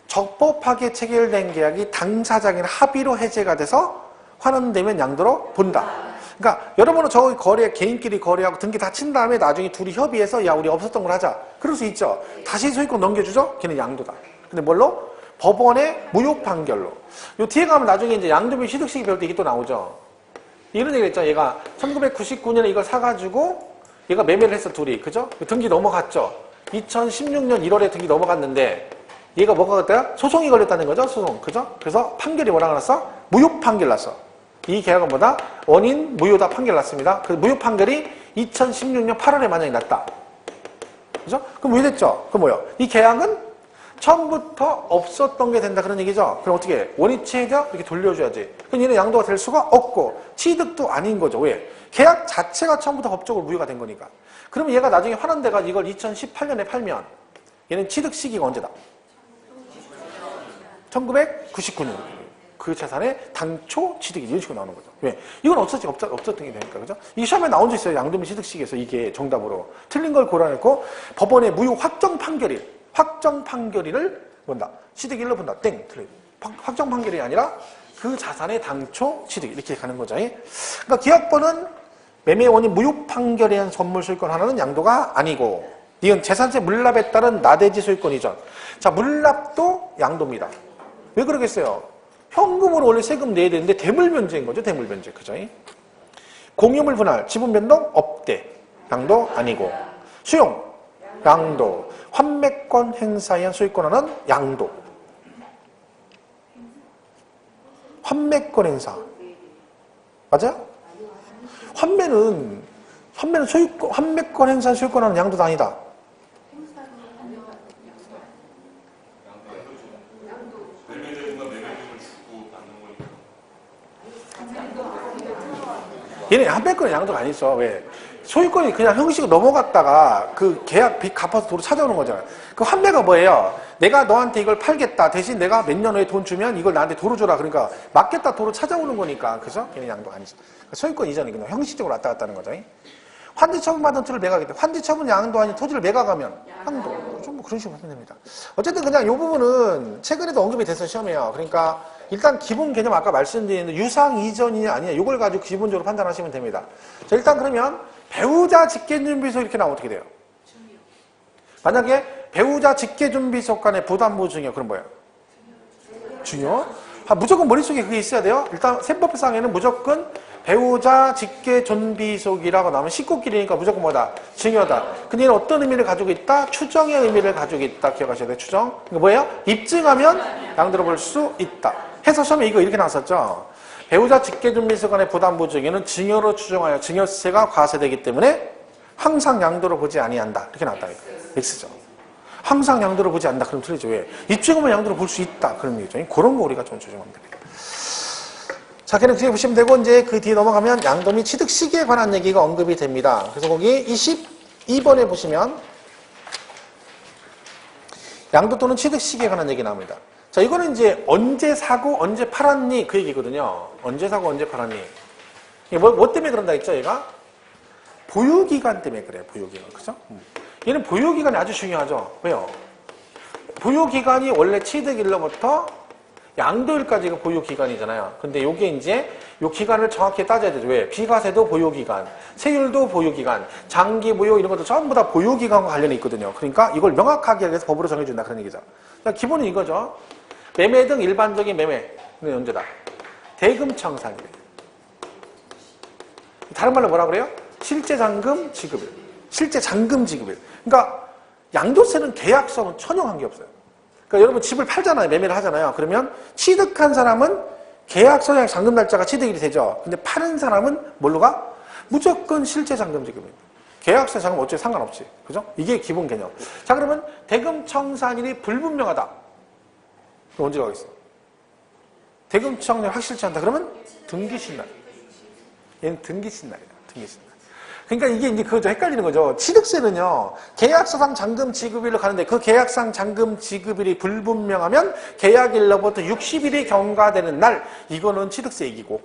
적법하게 체결된 계약이 당사자간 합의로 해제가 돼서 환원되면 양도로 본다. 그러니까 여러분은 저 거래, 개인끼리 거래하고 등기 다 친 다음에 나중에 둘이 협의해서 야, 우리 없었던 걸 하자. 그럴 수 있죠. 다시 소유권 넘겨주죠? 걔는 양도다. 근데 뭘로? 법원의 무효 판결로. 요 뒤에 가면 나중에 이제 양도비 취득시기 배울 때 이게 또 나오죠. 이런 얘기를 했죠. 얘가 1999년에 이걸 사가지고 얘가 매매를 했어, 둘이. 그죠? 등기 넘어갔죠. 2016년 1월에 등기 넘어갔는데 얘가 뭐가 됐다? 소송이 걸렸다는 거죠, 소송. 그죠? 그래서 판결이 뭐라고 났어? 무효 판결 났어. 이 계약은 뭐다? 원인 무효다 판결 났습니다. 그 무효 판결이 2016년 8월에 만약에 났다. 그죠? 그럼 왜 됐죠? 그럼 뭐요? 이 계약은 처음부터 없었던 게 된다 그런 얘기죠. 그럼 어떻게 해? 원위치해서 이렇게 돌려줘야지. 그럼 얘는 양도가 될 수가 없고 취득도 아닌 거죠. 왜? 계약 자체가 처음부터 법적으로 무효가 된 거니까. 그러면 얘가 나중에 환원돼가 이걸 2018년에 팔면 얘는 취득 시기가 언제다? 1999년. 그 재산의 당초 취득이 이런 식으로 나오는 거죠. 왜? 이건 없었던 게 되니까. 그죠? 이게 시험에 나온 적 있어요. 양도비 취득 시기에서 이게 정답으로. 틀린 걸 고려해놓고 법원의 무효 확정 판결일을 본다. 취득일로 본다. 땡. 틀려. 확정 판결이 아니라 그 자산의 당초 취득. 이렇게 가는 거죠. 그러니까 기업권은 매매 원인 무효 판결에 의한 선물 소유권 하나는 양도가 아니고 이건 재산세 물납에 따른 나대지 소유권 이전. 자, 물납도 양도입니다. 왜 그러겠어요? 현금으로 원래 세금 내야 되는데 대물변제인 거죠. 대물변제. 그죠? 공유물 분할, 지분 변동 없대. 양도 아니고. 수용, 양도. 환매권 행사에 의한 소유권은 양도. 환매권 행사. 맞아요? 환매는 소유권, 환매권 행사한 소유권은 양도도 아니다. 얘는 환매권은 양도가 아니죠. 왜? 소유권이 그냥 형식으로 넘어갔다가 그 계약 빚 갚아서 도로 찾아오는 거잖아요. 그 환매가 뭐예요? 내가 너한테 이걸 팔겠다. 대신 내가 몇 년 후에 돈 주면 이걸 나한테 도로 줘라. 그러니까 맞겠다 도로 찾아오는 거니까. 그죠? 걔는 양도가 아니죠. 그러니까 소유권 이전이 그냥 형식적으로 왔다 갔다 하는 거죠. 환지 처분받은 토지를 매각하기 때문에 환지 처분 양도 아닌 토지를 매각하면 양도. 좀 뭐 그런 식으로 하면 됩니다. 어쨌든 그냥 이 부분은 최근에도 언급이 돼서 시험이에요. 그러니까 일단 기본 개념 아까 말씀드린 유상 이전이냐 아니냐 이걸 가지고 기본적으로 판단하시면 됩니다. 자, 일단 그러면 배우자 직계준비소 이렇게 나오면 어떻게 돼요? 만약에 배우자 직계준비소 간의 부담부 증여 그럼 뭐예요? 중요? 무조건 머릿속에 그게 있어야 돼요. 일단 세법상에는 무조건 배우자, 직계, 존비속이라고 나오면 식구끼리니까 무조건 뭐다? 증여다. 근데 얘는 어떤 의미를 가지고 있다? 추정의 의미를 가지고 있다. 기억하셔야 돼요. 추정. 이거 뭐예요? 입증하면 양도로 볼 수 있다. 해서 시험에 이거 이렇게 나왔었죠. 배우자, 직계, 존비속 간의 부담부 중에는 증여로 추정하여 증여세가 과세되기 때문에 항상 양도로 보지 아니한다. 이렇게 나왔다. X죠. 항상 양도로 보지 않는다. 그럼 틀리죠. 왜? 입증하면 양도로 볼 수 있다. 그런 얘기죠. 그런 거 우리가 좀 조정하면 됩니다. 자, 그냥 그렇게 보시면 되고, 이제 그 뒤에 넘어가면 양도 및 취득 시기에 관한 얘기가 언급이 됩니다. 그래서 거기 22번에 보시면 양도 또는 취득 시기에 관한 얘기 나옵니다. 자, 이거는 이제 언제 사고 언제 팔았니 그 얘기거든요. 언제 사고 언제 팔았니. 이게 뭐 때문에 그런다 했죠, 얘가? 보유기간 때문에 그래요, 보유기간. 그죠? 얘는 보유기간이 아주 중요하죠. 왜요? 보유기간이 원래 취득일로부터 양도일까지가 보유기간이잖아요. 근데 요게 이제 요 기간을 정확히 따져야 되죠. 왜? 비과세도 보유기간, 세율도 보유기간, 장기 보유 이런 것도 전부 다 보유기간과 관련이 있거든요. 그러니까 이걸 명확하게 해서 법으로 정해준다 그런 얘기죠. 그러니까 기본은 이거죠. 매매 등 일반적인 매매는 언제다? 대금청산이래요. 다른 말로 뭐라 그래요? 실제 잔금 지급일. 실제 잔금 지급일. 그러니까 양도세는 계약서는 천용한 게 없어요. 그러니까 여러분 집을 팔잖아요. 매매를 하잖아요. 그러면 취득한 사람은 계약서상 잔금 날짜가 취득일이 되죠. 근데 파는 사람은 뭘로 가? 무조건 실제 잔금 지급입니다. 계약서 잔금 어차피 상관없지. 그죠? 이게 기본 개념. 자, 그러면 대금청산일이 불분명하다. 그럼 언제 가겠어? 대금청산일 확실치 않다. 그러면 등기신 날. 얘는 등기신 날이야. 등기신 날. 그러니까 이게 이제 그거 좀 헷갈리는 거죠. 취득세는요, 계약서상 잔금 지급일로 가는데 그 계약상 잔금 지급일이 불분명하면 계약일로부터 60일이 경과되는 날, 이거는 취득세 얘기고,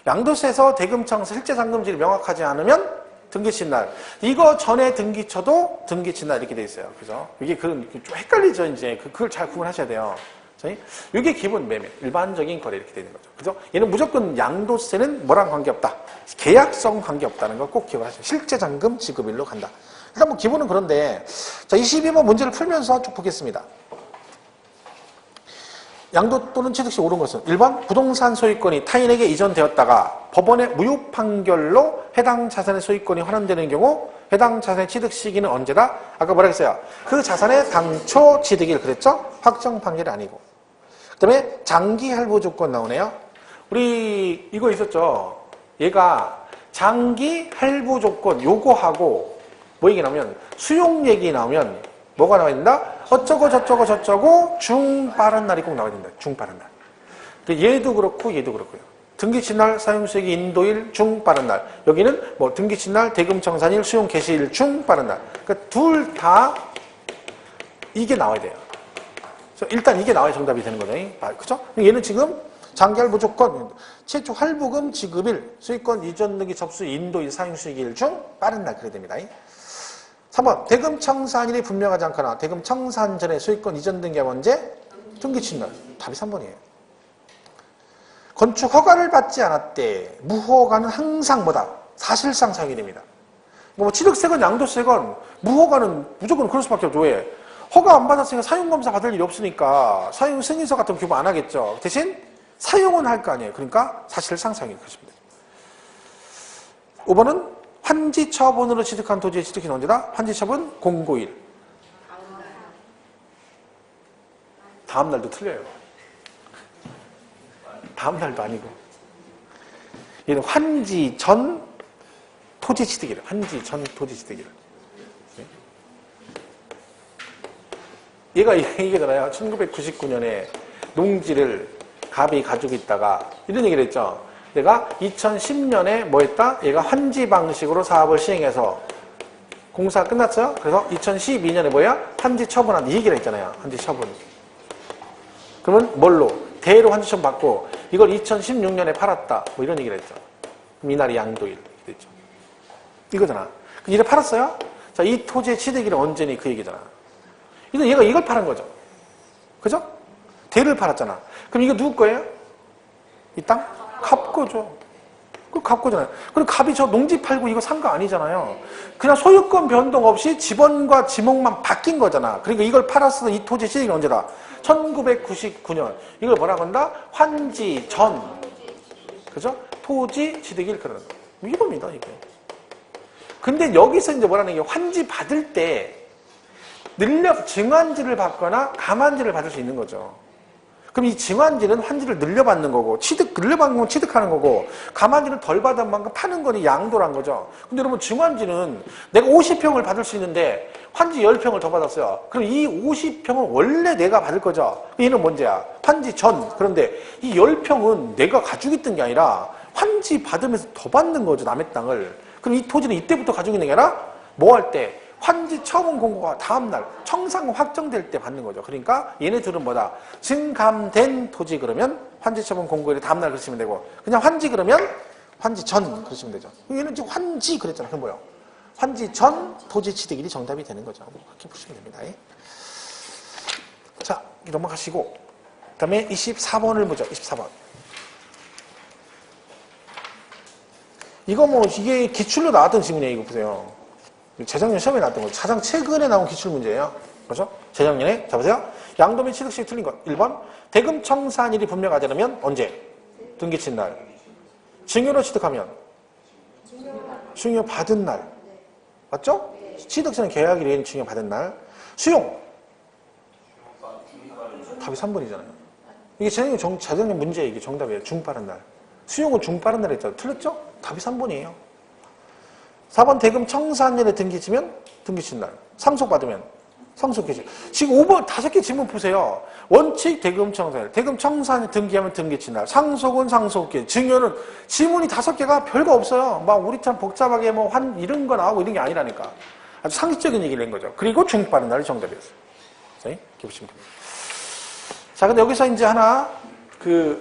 양도세에서 대금청산 실제 잔금질이 명확하지 않으면 등기친 날, 이거 전에 등기쳐도 등기친 날 이렇게 돼 있어요. 그죠? 이게 좀 헷갈리죠, 이제. 그걸 잘 구분하셔야 돼요. 이게 기본 매매, 일반적인 거래 이렇게 되는 거죠. 그죠? 얘는 무조건 양도세는 뭐랑 관계없다. 계약성 관계없다는 걸 꼭 기억을 하셔요. 실제 잔금 지급일로 간다. 일단 뭐 기본은 그런데, 자, 22번 문제를 풀면서 쭉 보겠습니다. 양도 또는 취득 시 옳은 것은 1번 부동산 소유권이 타인에게 이전되었다가 법원의 무효 판결로 해당 자산의 소유권이 환원되는 경우 해당 자산의 취득 시기는 언제다? 아까 뭐라 했어요? 그 자산의 당초 취득일 그랬죠? 확정 판결이 아니고. 그 다음에 장기 할부 조건 나오네요. 우리 이거 있었죠? 얘가 장기 할부 조건 요거하고 뭐 얘기 나오면 수용 얘기 나오면 뭐가 나와야 된다? 어쩌고 저쩌고 저쩌고 중 빠른 날이 꼭 나와야 된다. 중 빠른 날. 얘도 그렇고 얘도 그렇고요. 등기친 날, 사용수익이 인도일, 중 빠른 날. 여기는 뭐 등기친 날, 대금청산일, 수용 개시일, 중 빠른 날. 그러니까 둘 다 이게 나와야 돼요. 일단 이게 나와야 정답이 되는 거죠. 그죠? 얘는 지금 장기할부 조건, 최초 할부금 지급일, 수익권 이전 등기 접수 인도일, 사용수익일 중 빠른 날 그래야 됩니다. 3번 대금청산일이 분명하지 않거나 대금청산 전에 수익권 이전 등기가 언제? 등기친 날. 답이 3번이에요. 건축 허가를 받지 않았대. 무허가는 항상 뭐다? 사실상 사용이 됩니다. 뭐 취득세건 양도세건 무허가는 무조건 그럴 수밖에 없죠. 왜? 허가 안 받았으니까 사용검사 받을 일이 없으니까 사용 승인서 같은 거 교부 안 하겠죠. 대신 사용은 할 거 아니에요. 그러니까 사실상 사용이 그렇습니다. 5번은 환지처분으로 취득한 토지의 취득일은 언제다? 환지처분 공고일. 다음 날도 틀려요. 다음 날도 아니고. 얘는 환지 전 토지 취득일. 환지 전 토지 취득일. 얘가 얘기잖아요. 1999년에 농지를 갑이 가지고 있다가 이런 얘기를 했죠. 내가 2010년에 뭐 했다? 얘가 환지 방식으로 사업을 시행해서 공사 끝났어요. 그래서 2012년에 뭐야? 환지 처분한다. 이 얘기를 했잖아요. 환지 처분. 그러면 뭘로? 대로 환지 처분 받고 이걸 2016년에 팔았다. 뭐 이런 얘기를 했죠. 그럼 이날이 양도일. 이렇게 됐죠. 이거잖아. 이래 팔았어요? 자, 이 토지의 취득일은 언제니? 그 얘기잖아. 얘가 이걸 파는 거죠. 그죠? 대를 팔았잖아. 그럼 이거 누구 거예요? 이 땅? 갑 거죠. 그 갑 거잖아요. 그럼 갑이 저 농지 팔고 이거 산 거 아니잖아요. 그냥 소유권 변동 없이 지번과 지목만 바뀐 거잖아. 그러니까 이걸 팔았을 때 이 토지 취득이 언제다? 1999년. 이걸 뭐라고 한다? 환지 전. 그죠? 토지 취득일 그러는 거. 이겁니다, 이게. 근데 여기서 이제 뭐라는 게 환지 받을 때 증환지를 받거나 감환지를 받을 수 있는 거죠. 그럼 이 증환지는 환지를 늘려받는 거고, 늘려받는 건 취득하는 거고, 감환지는 덜 받은 만큼 파는 거니 양도란 거죠. 근데 여러분, 증환지는 내가 50평을 받을 수 있는데, 환지 10평을 더 받았어요. 그럼 이 50평은 원래 내가 받을 거죠. 얘는 뭔지야? 환지 전. 그런데 이 10평은 내가 가지고 있던 게 아니라, 환지 받으면서 더 받는 거죠, 남의 땅을. 그럼 이 토지는 이때부터 가지고 있는 게 아니라, 뭐 할 때? 환지 처분 공고가 다음날 청산 확정될 때 받는 거죠. 그러니까 얘네들은 뭐다? 증감된 토지 그러면 환지 처분 공고일에 다음날 그러시면 되고, 그냥 환지 그러면 환지 전 그러시면 되죠. 얘는 지금 환지 그랬잖아요. 그럼 뭐요? 환지 전 토지 취득일이 정답이 되는 거죠. 그렇게 보시면 됩니다. 자, 넘어가시고 그 다음에 24번을 보죠. 24번. 이거 뭐 이게 기출로 나왔던 질문이에요. 이거 보세요. 재작년 시험에 나왔던 거죠. 가장 최근에 나온 기출문제예요. 그렇죠? 재작년에. 자, 보세요. 양도 및 취득시 틀린 것. 1번. 대금 청산일이 분명하지 않으면 언제? 등기친 날. 증여로 취득하면? 증여 받은 날. 맞죠? 취득세는 계약일인 증여 받은 날. 수용. 답이 3번이잖아요. 이게 재작년 문제예요. 이게 정답이에요. 중빠른 날. 수용은 중빠른 날 했잖아요. 틀렸죠? 답이 3번이에요. 4번 대금 청산일에 등기치면 등기친 날. 상속받으면 상속기준. 지금 5번 5개 질문 보세요. 원칙 대금 청산일. 대금 청산일 등기하면 등기친 날. 상속은 상속기. 증여는 지문이 5개가 별거 없어요. 막 우리처럼 복잡하게 뭐 이런 거 나오고 이런 게 아니라니까. 아주 상식적인 얘기를 낸 거죠. 그리고 중빠른 날이 정답이었어요. 자, 이렇게 보시면 됩니다. 자, 근데 여기서 이제 하나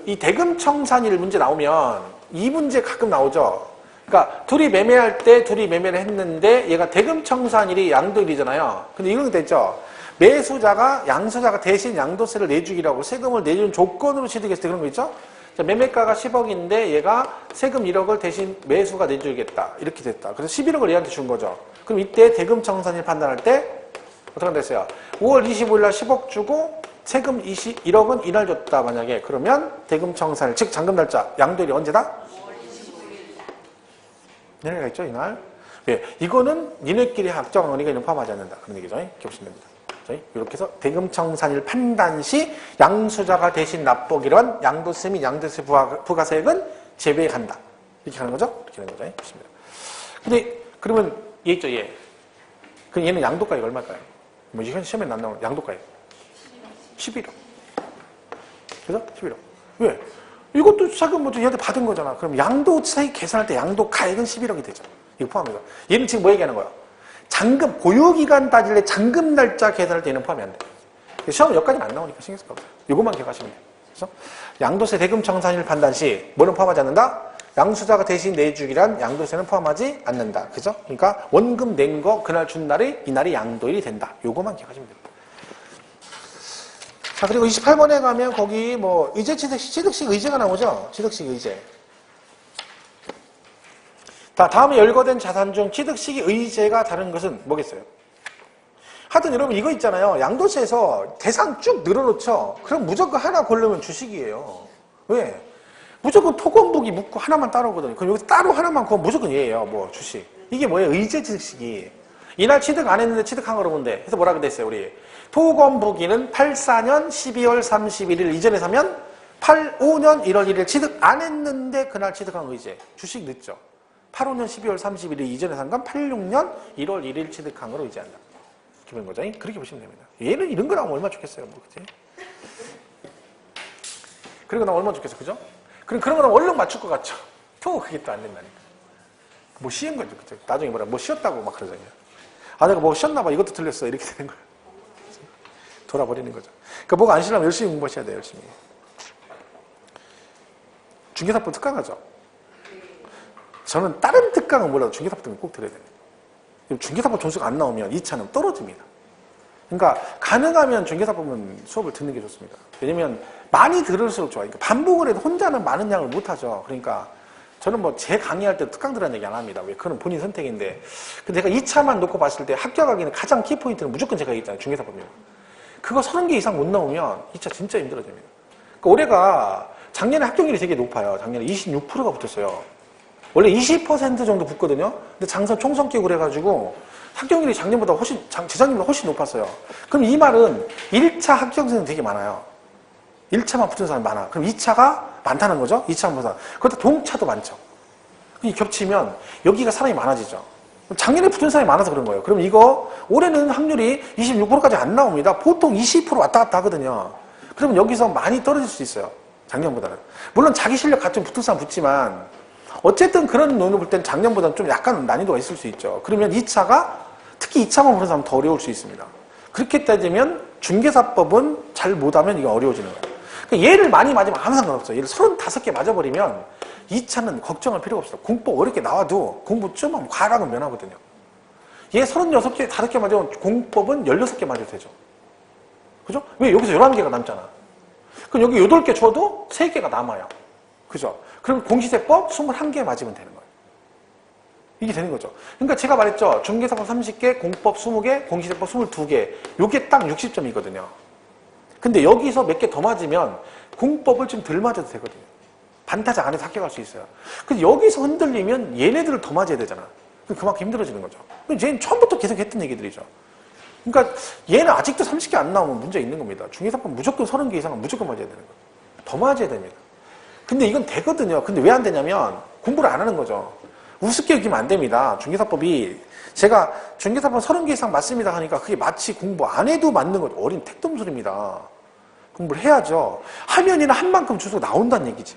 이 대금 청산일 문제 나오면 이 문제 가끔 나오죠. 그러니까 둘이 매매할 때 둘이 매매를 했는데 얘가 대금 청산일이 양도일이잖아요. 근데 이런 게 됐죠. 매수자가 양수자가 대신 양도세를 내주기라고 세금을 내주는 조건으로 취득했을 때 그런 거 있죠. 자, 매매가가 10억인데 얘가 세금 1억을 대신 매수가 내주겠다. 이렇게 됐다. 그래서 11억을 얘한테 준 거죠. 그럼 이때 대금 청산일 판단할 때 어떻게 됐어요? 5월 25일 날 10억 주고 세금 1억은 이날 줬다. 만약에 그러면 대금 청산일 즉 잔금 날짜 양도일이 언제다? 내가 있죠, 이날. 예, 이거는 니네끼리 확정한 거니까 이는 포함하지 않는다. 그런 얘기죠. 이렇게 보시면 됩니다. 이렇게 해서 대금 청산일 판단 시 양수자가 대신 납부하기로 한 양도세 및 양도세 부가세액은 제외한다. 이렇게 하는 거죠? 이렇게 하는 거죠. 보시면 됩니다. 근데, 그러면 얘 있죠, 얘. 그럼 얘는 양도가액 얼마일까요? 뭐, 이건 시험에 안 나오는 양도가액. 11억. 그죠? 11억. 왜? 이것도 세금 뭐 얘한테 받은 거잖아. 그럼 양도세 계산할 때 양도가액은 11억이 되죠. 이거 포함해서. 얘는 지금 뭐 얘기하는 거야? 잔금, 보유기간 따질 때 잔금 날짜 계산할 때 얘는 포함이 안 돼. 시험 여기까지는 안 나오니까 신경 쓸 거 없어요. 이것만 기억하시면 돼요. 그래서 양도세 대금 청산일 판단 시 뭐는 포함하지 않는다? 양수자가 대신 내주기란 양도세는 포함하지 않는다. 그죠? 그러니까 원금 낸 거 그날 준 날이 이날이 양도일이 된다. 요거만 기억하시면 됩니다. 자, 그리고 28번에 가면 거기 뭐 의제 취득식 의제가 나오죠? 취득식 의제. 자, 다음에 열거된 자산 중 취득식이 의제가 다른 것은 뭐겠어요? 하여튼 여러분 이거 있잖아요. 양도세에서 대상 쭉 늘어놓죠? 그럼 무조건 하나 고르면 주식이에요. 왜? 무조건 토건부기 묻고 하나만 따로거든요. 그럼 여기서 따로 하나만 구하면 무조건 얘예요. 뭐 주식. 이게 뭐예요? 의제 취득식이. 이날 취득 안 했는데 취득한 거로 보면 돼. 그래서 뭐라고 됐어요, 우리? 토건부기는 84년 12월 31일 이전에 사면 85년 1월 1일 취득 안 했는데 그날 취득한 의제. 주식 늦죠. 85년 12월 31일 이전에 산 건 86년 1월 1일 취득한 거로 의제한다. 기본 거죠. 그렇게 보시면 됩니다. 얘는 이런 거 나오면 얼마나 좋겠어요. 뭐, 그치? 그런 거 나오면 얼마나 좋겠어. 그죠? 그런 거 나오면 얼른 맞출 것 같죠? 그게 또 안 된다니까. 뭐 쉬운 거죠. 그쵸? 나중에 뭐 쉬었다고 막 그러잖아요. 아, 내가 뭐 쉬었나 봐. 이것도 틀렸어. 이렇게 되는 거예요. 돌아버리는 거죠. 그러니까 뭐가 안 쉬려면 열심히 공부하셔야 돼요. 열심히. 중개사법 특강하죠. 저는 다른 특강은 몰라도 중개사법 때문에 꼭 들어야 돼요. 중개사법 점수가 안 나오면 2차는 떨어집니다. 그러니까 가능하면 중개사법은 수업을 듣는 게 좋습니다. 왜냐면 많이 들을수록 좋아요. 그러니까 반복을 해도 혼자는 많은 양을 못하죠. 그러니까 저는 뭐 제 강의할 때 특강 들으라는 얘기 안 합니다. 왜? 그건 본인 선택인데. 근데 제가 2차만 놓고 봤을 때 합격하기는 가장 키포인트는 무조건 제가 얘기했잖아요. 중개사법이요. 그거 30개 이상 못 나오면 2차 진짜 힘들어집니다. 그러니까 올해가 작년에 합격률이 되게 높아요. 작년에 26%가 붙었어요. 원래 20% 정도 붙거든요. 근데 장선 총성격을 해가지고 합격률이 작년보다 훨씬, 재작년보다 훨씬 높았어요. 그럼 이 말은 1차 합격생은 되게 많아요. 1차만 붙은 사람이 많아. 그럼 2차가 많다는 거죠? 2차만 붙은 사람. 그것도 동차도 많죠. 이 겹치면 여기가 사람이 많아지죠. 작년에 붙은 사람이 많아서 그런 거예요. 그럼 이거 올해는 확률이 26%까지 안 나옵니다. 보통 20% 왔다 갔다 하거든요. 그러면 여기서 많이 떨어질 수 있어요. 작년보다는. 물론 자기 실력 같은 붙은 사람 붙지만 어쨌든 그런 논을 볼 때는 작년보다는 좀 약간 난이도가 있을 수 있죠. 그러면 2차가 특히 2차만 보는 사람은 더 어려울 수 있습니다. 그렇게 따지면 중개사법은 잘 못하면 이게 어려워지는 거예요. 그러니까 얘를 많이 맞으면 아무 상관없어요. 얘를 35개 맞아버리면 2차는 걱정할 필요가 없어요. 공법 어렵게 나와도 공부 좀 하면 과락은 면하거든요. 얘 36개, 5개 맞으면 공법은 16개 맞아도 되죠. 그죠? 왜? 여기서 11개가 남잖아. 그럼 여기 8개 줘도 3개가 남아요. 그죠? 그럼 공시세법 21개 맞으면 되는 거예요. 이게 되는 거죠. 그러니까 제가 말했죠. 중개사법 30개, 공법 20개, 공시세법 22개. 요게 딱 60점이거든요. 근데 여기서 몇 개 더 맞으면 공법을 좀 덜 맞아도 되거든요. 반타작 안에서 합격할 수 있어요. 근데 여기서 흔들리면 얘네들을 더 맞아야 되잖아. 그만큼 힘들어지는 거죠. 얘는 처음부터 계속 했던 얘기들이죠. 그러니까 얘는 아직도 30개 안 나오면 문제 있는 겁니다. 중개사법 무조건 30개 이상은 무조건 맞아야 되는 거예요. 더 맞아야 됩니다. 근데 이건 되거든요. 근데 왜 안 되냐면 공부를 안 하는 거죠. 우습게 여기면 안 됩니다. 중개사법이 제가 중개사법 30개 이상 맞습니다 하니까 그게 마치 공부 안 해도 맞는 거죠. 어린 택돔소리입니다. 공부를 해야죠. 하면이나 한 만큼 주소가 나온다는 얘기지.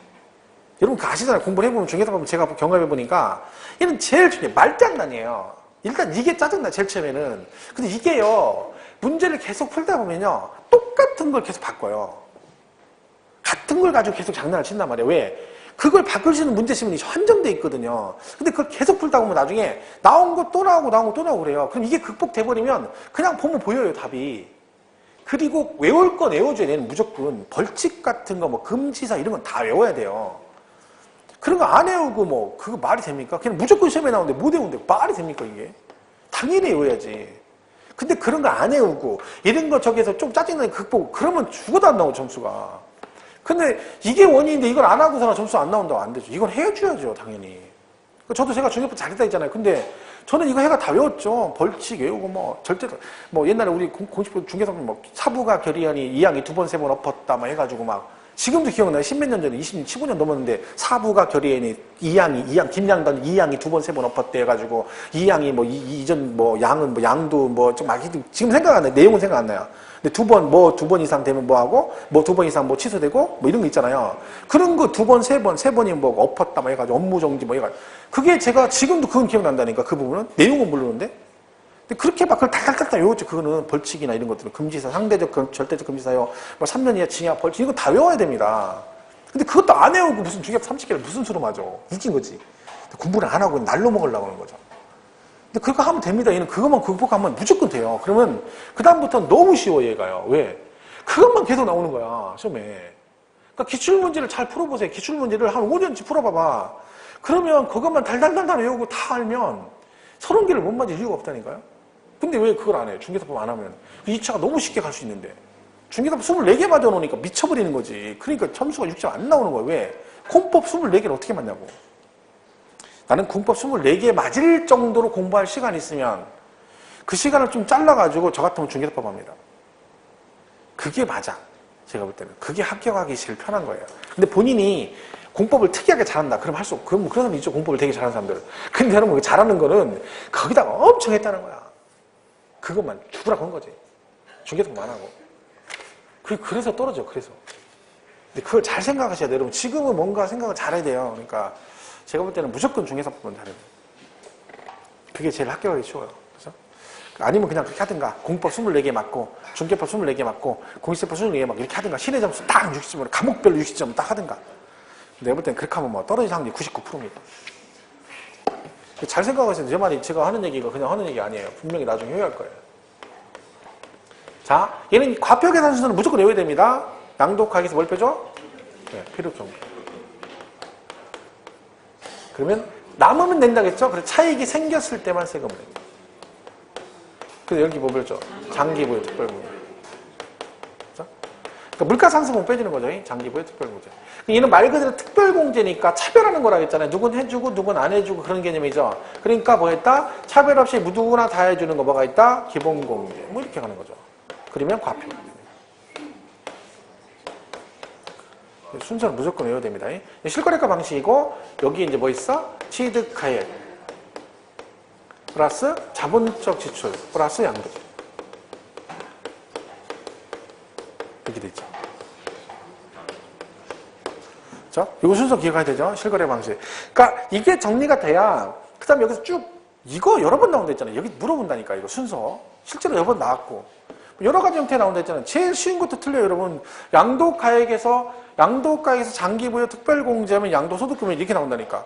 여러분 그거 아시잖아요. 공부를 해보면 중개사법 제가 경험해보니까 얘는 제일 중요해. 말장난이에요. 일단 이게 짜증나 제일 처음에는. 근데 이게요. 문제를 계속 풀다 보면요. 똑같은 걸 계속 바꿔요. 같은 걸 가지고 계속 장난을 친단 말이에요. 왜? 그걸 바꿀 수 있는 문제 지문이 한정돼 있거든요. 근데 그걸 계속 풀다 보면 나중에 나온 거 또 나오고 나온 거 또 나오고 그래요. 그럼 이게 극복돼버리면 그냥 보면 보여요, 답이. 그리고 외울 건 외워줘야 되는 무조건 벌칙 같은 거, 뭐 금지사 이런 건 다 외워야 돼요. 그런 거 안 외우고 뭐 그거 말이 됩니까? 그냥 무조건 시험에 나오는데 못 외우는데 말이 됩니까 이게? 당연히 외워야지. 근데 그런 거 안 외우고 이런 거 저기에서 좀 짜증나게 극복 그러면 죽어도 안 나오고 점수가. 근데 이게 원인인데 이걸 안 하고서는 점수 안 나온다고 안 되죠. 이건 해줘야죠 당연히. 저도 제가 중개법 잘했다 했잖아요. 근데 저는 이거 해가 다 외웠죠. 벌칙 외우고 뭐 절대 뭐 옛날에 우리 공식법 중개사법 뭐 사부가 결의하니 이항이 2번 3번 엎었다 막 해가지고 막 지금도 기억나요. 10몇 년 전에 15년 넘었는데 사부가 결의하니 이양 김양단 이양이 2번 3번 엎었대 해가지고 이양이 뭐 이전 뭐 양은 뭐 양도 뭐 좀 막 지금 생각 안 나요. 내용은 생각 안 나요. 근데 두 번 이상 되면 뭐 하고, 뭐 2번 이상 뭐 취소되고, 뭐 이런 거 있잖아요. 그런 거 2번, 3번이 뭐 엎었다, 뭐 해가지고 업무정지 뭐 해가지고. 그게 제가 지금도 그건 기억난다니까, 그 부분은. 내용은 모르는데. 근데 그렇게 막 그걸 달달달달 외웠죠. 그거는 벌칙이나 이런 것들은. 금지사, 상대적, 절대적 금지사요. 뭐 3년 이하 징역, 벌칙, 이거 다 외워야 됩니다. 근데 그것도 안 외우고 무슨 중개법 30개를 무슨 수로 맞아. 웃긴 거지. 공부를 안 하고 날로 먹으려고 하는 거죠. 근데 그거 하면 됩니다. 얘는 그것만 극복하면 무조건 돼요. 그러면 그다음부터는 너무 쉬워 얘가요. 왜? 그것만 계속 나오는 거야. 시험에. 그러니까 기출문제를 잘 풀어보세요. 기출문제를 한 5년치 풀어봐봐. 그러면 그것만 달달달달 외우고 다 알면 30개를 못 맞을 이유가 없다니까요. 근데 왜 그걸 안 해요? 중개사법 안 하면. 2차가 너무 쉽게 갈 수 있는데. 중개사법 24개 맞아놓으니까 미쳐버리는 거지. 그러니까 점수가 6점 안 나오는 거야. 왜? 공법 24개를 어떻게 맞냐고. 나는 공법 24개 맞을 정도로 공부할 시간이 있으면 그 시간을 좀 잘라가지고 저 같으면 중개사법 합니다. 그게 맞아. 제가 볼 때는. 그게 합격하기 제일 편한 거예요. 근데 본인이 공법을 특이하게 잘한다. 그럼 할 수 없고. 그럼 그런 사람 있죠. 공법을 되게 잘하는 사람들. 근데 여러분 잘하는 거는 거기다가 엄청 했다는 거야. 그것만 죽으라 건 거지. 중개사법만 하고. 그래서 떨어져. 그래서. 근데 그걸 잘 생각하셔야 돼요. 여러분 지금은 뭔가 생각을 잘해야 돼요. 그러니까 제가 볼 때는 무조건 중개사법은 잘해요. 그게 제일 합격하기 쉬워요. 그래서 아니면 그냥 그렇게 하든가. 공법 24개 맞고, 중개법 24개 맞고, 공시세법 24개 맞고, 이렇게 하든가. 신의 점수 딱 60점으로, 과목별로 60점 딱 하든가. 내가 볼 때는 그렇게 하면 뭐 떨어질 확률이 99%입니다. 잘 생각하세요. 제 말이 제가 하는 얘기가 그냥 하는 얘기 아니에요. 분명히 나중에 후회할 거예요. 자, 얘는 과표 계산 순서는 무조건 외워야 됩니다. 낭독하기에서 뭘 빼죠? 네, 필요경. 그러면 남으면 된다겠죠? 그래서 차익이 생겼을 때만 세금을 냅니다. 그래서 여기 뭐 배웠죠? 장기부여, 특별부여. 그렇죠? 그러니까 그러니까 물가 상승분 빼주는 거죠. 장기부의 특별공제. 얘는 말 그대로 특별공제니까 차별하는 거라 했잖아요. 누군 해주고 누군 안 해주고 그런 개념이죠. 그러니까 뭐 했다? 차별 없이 누구나 다 해주는 거 뭐가 있다? 기본공제. 뭐 이렇게 가는 거죠. 그러면 과표. 순서는 무조건 외워야 됩니다. 실거래가 방식이고 여기 이제 뭐 있어? 취득가액 플러스 자본적 지출 플러스 양도. 이렇게 되죠. 자, 이거 순서 기억해야 되죠? 실거래 방식. 그러니까 이게 정리가 돼야 그 다음에 여기서 쭉 이거 여러 번 나온다 했잖아요. 여기 물어본다니까 이거 순서. 실제로 여러 번 나왔고 여러 가지 형태 나온다 했잖아요. 제일 쉬운 것도 틀려요, 여러분. 양도가액에서 장기부여 특별공제하면 양도소득금액 이렇게 나온다니까.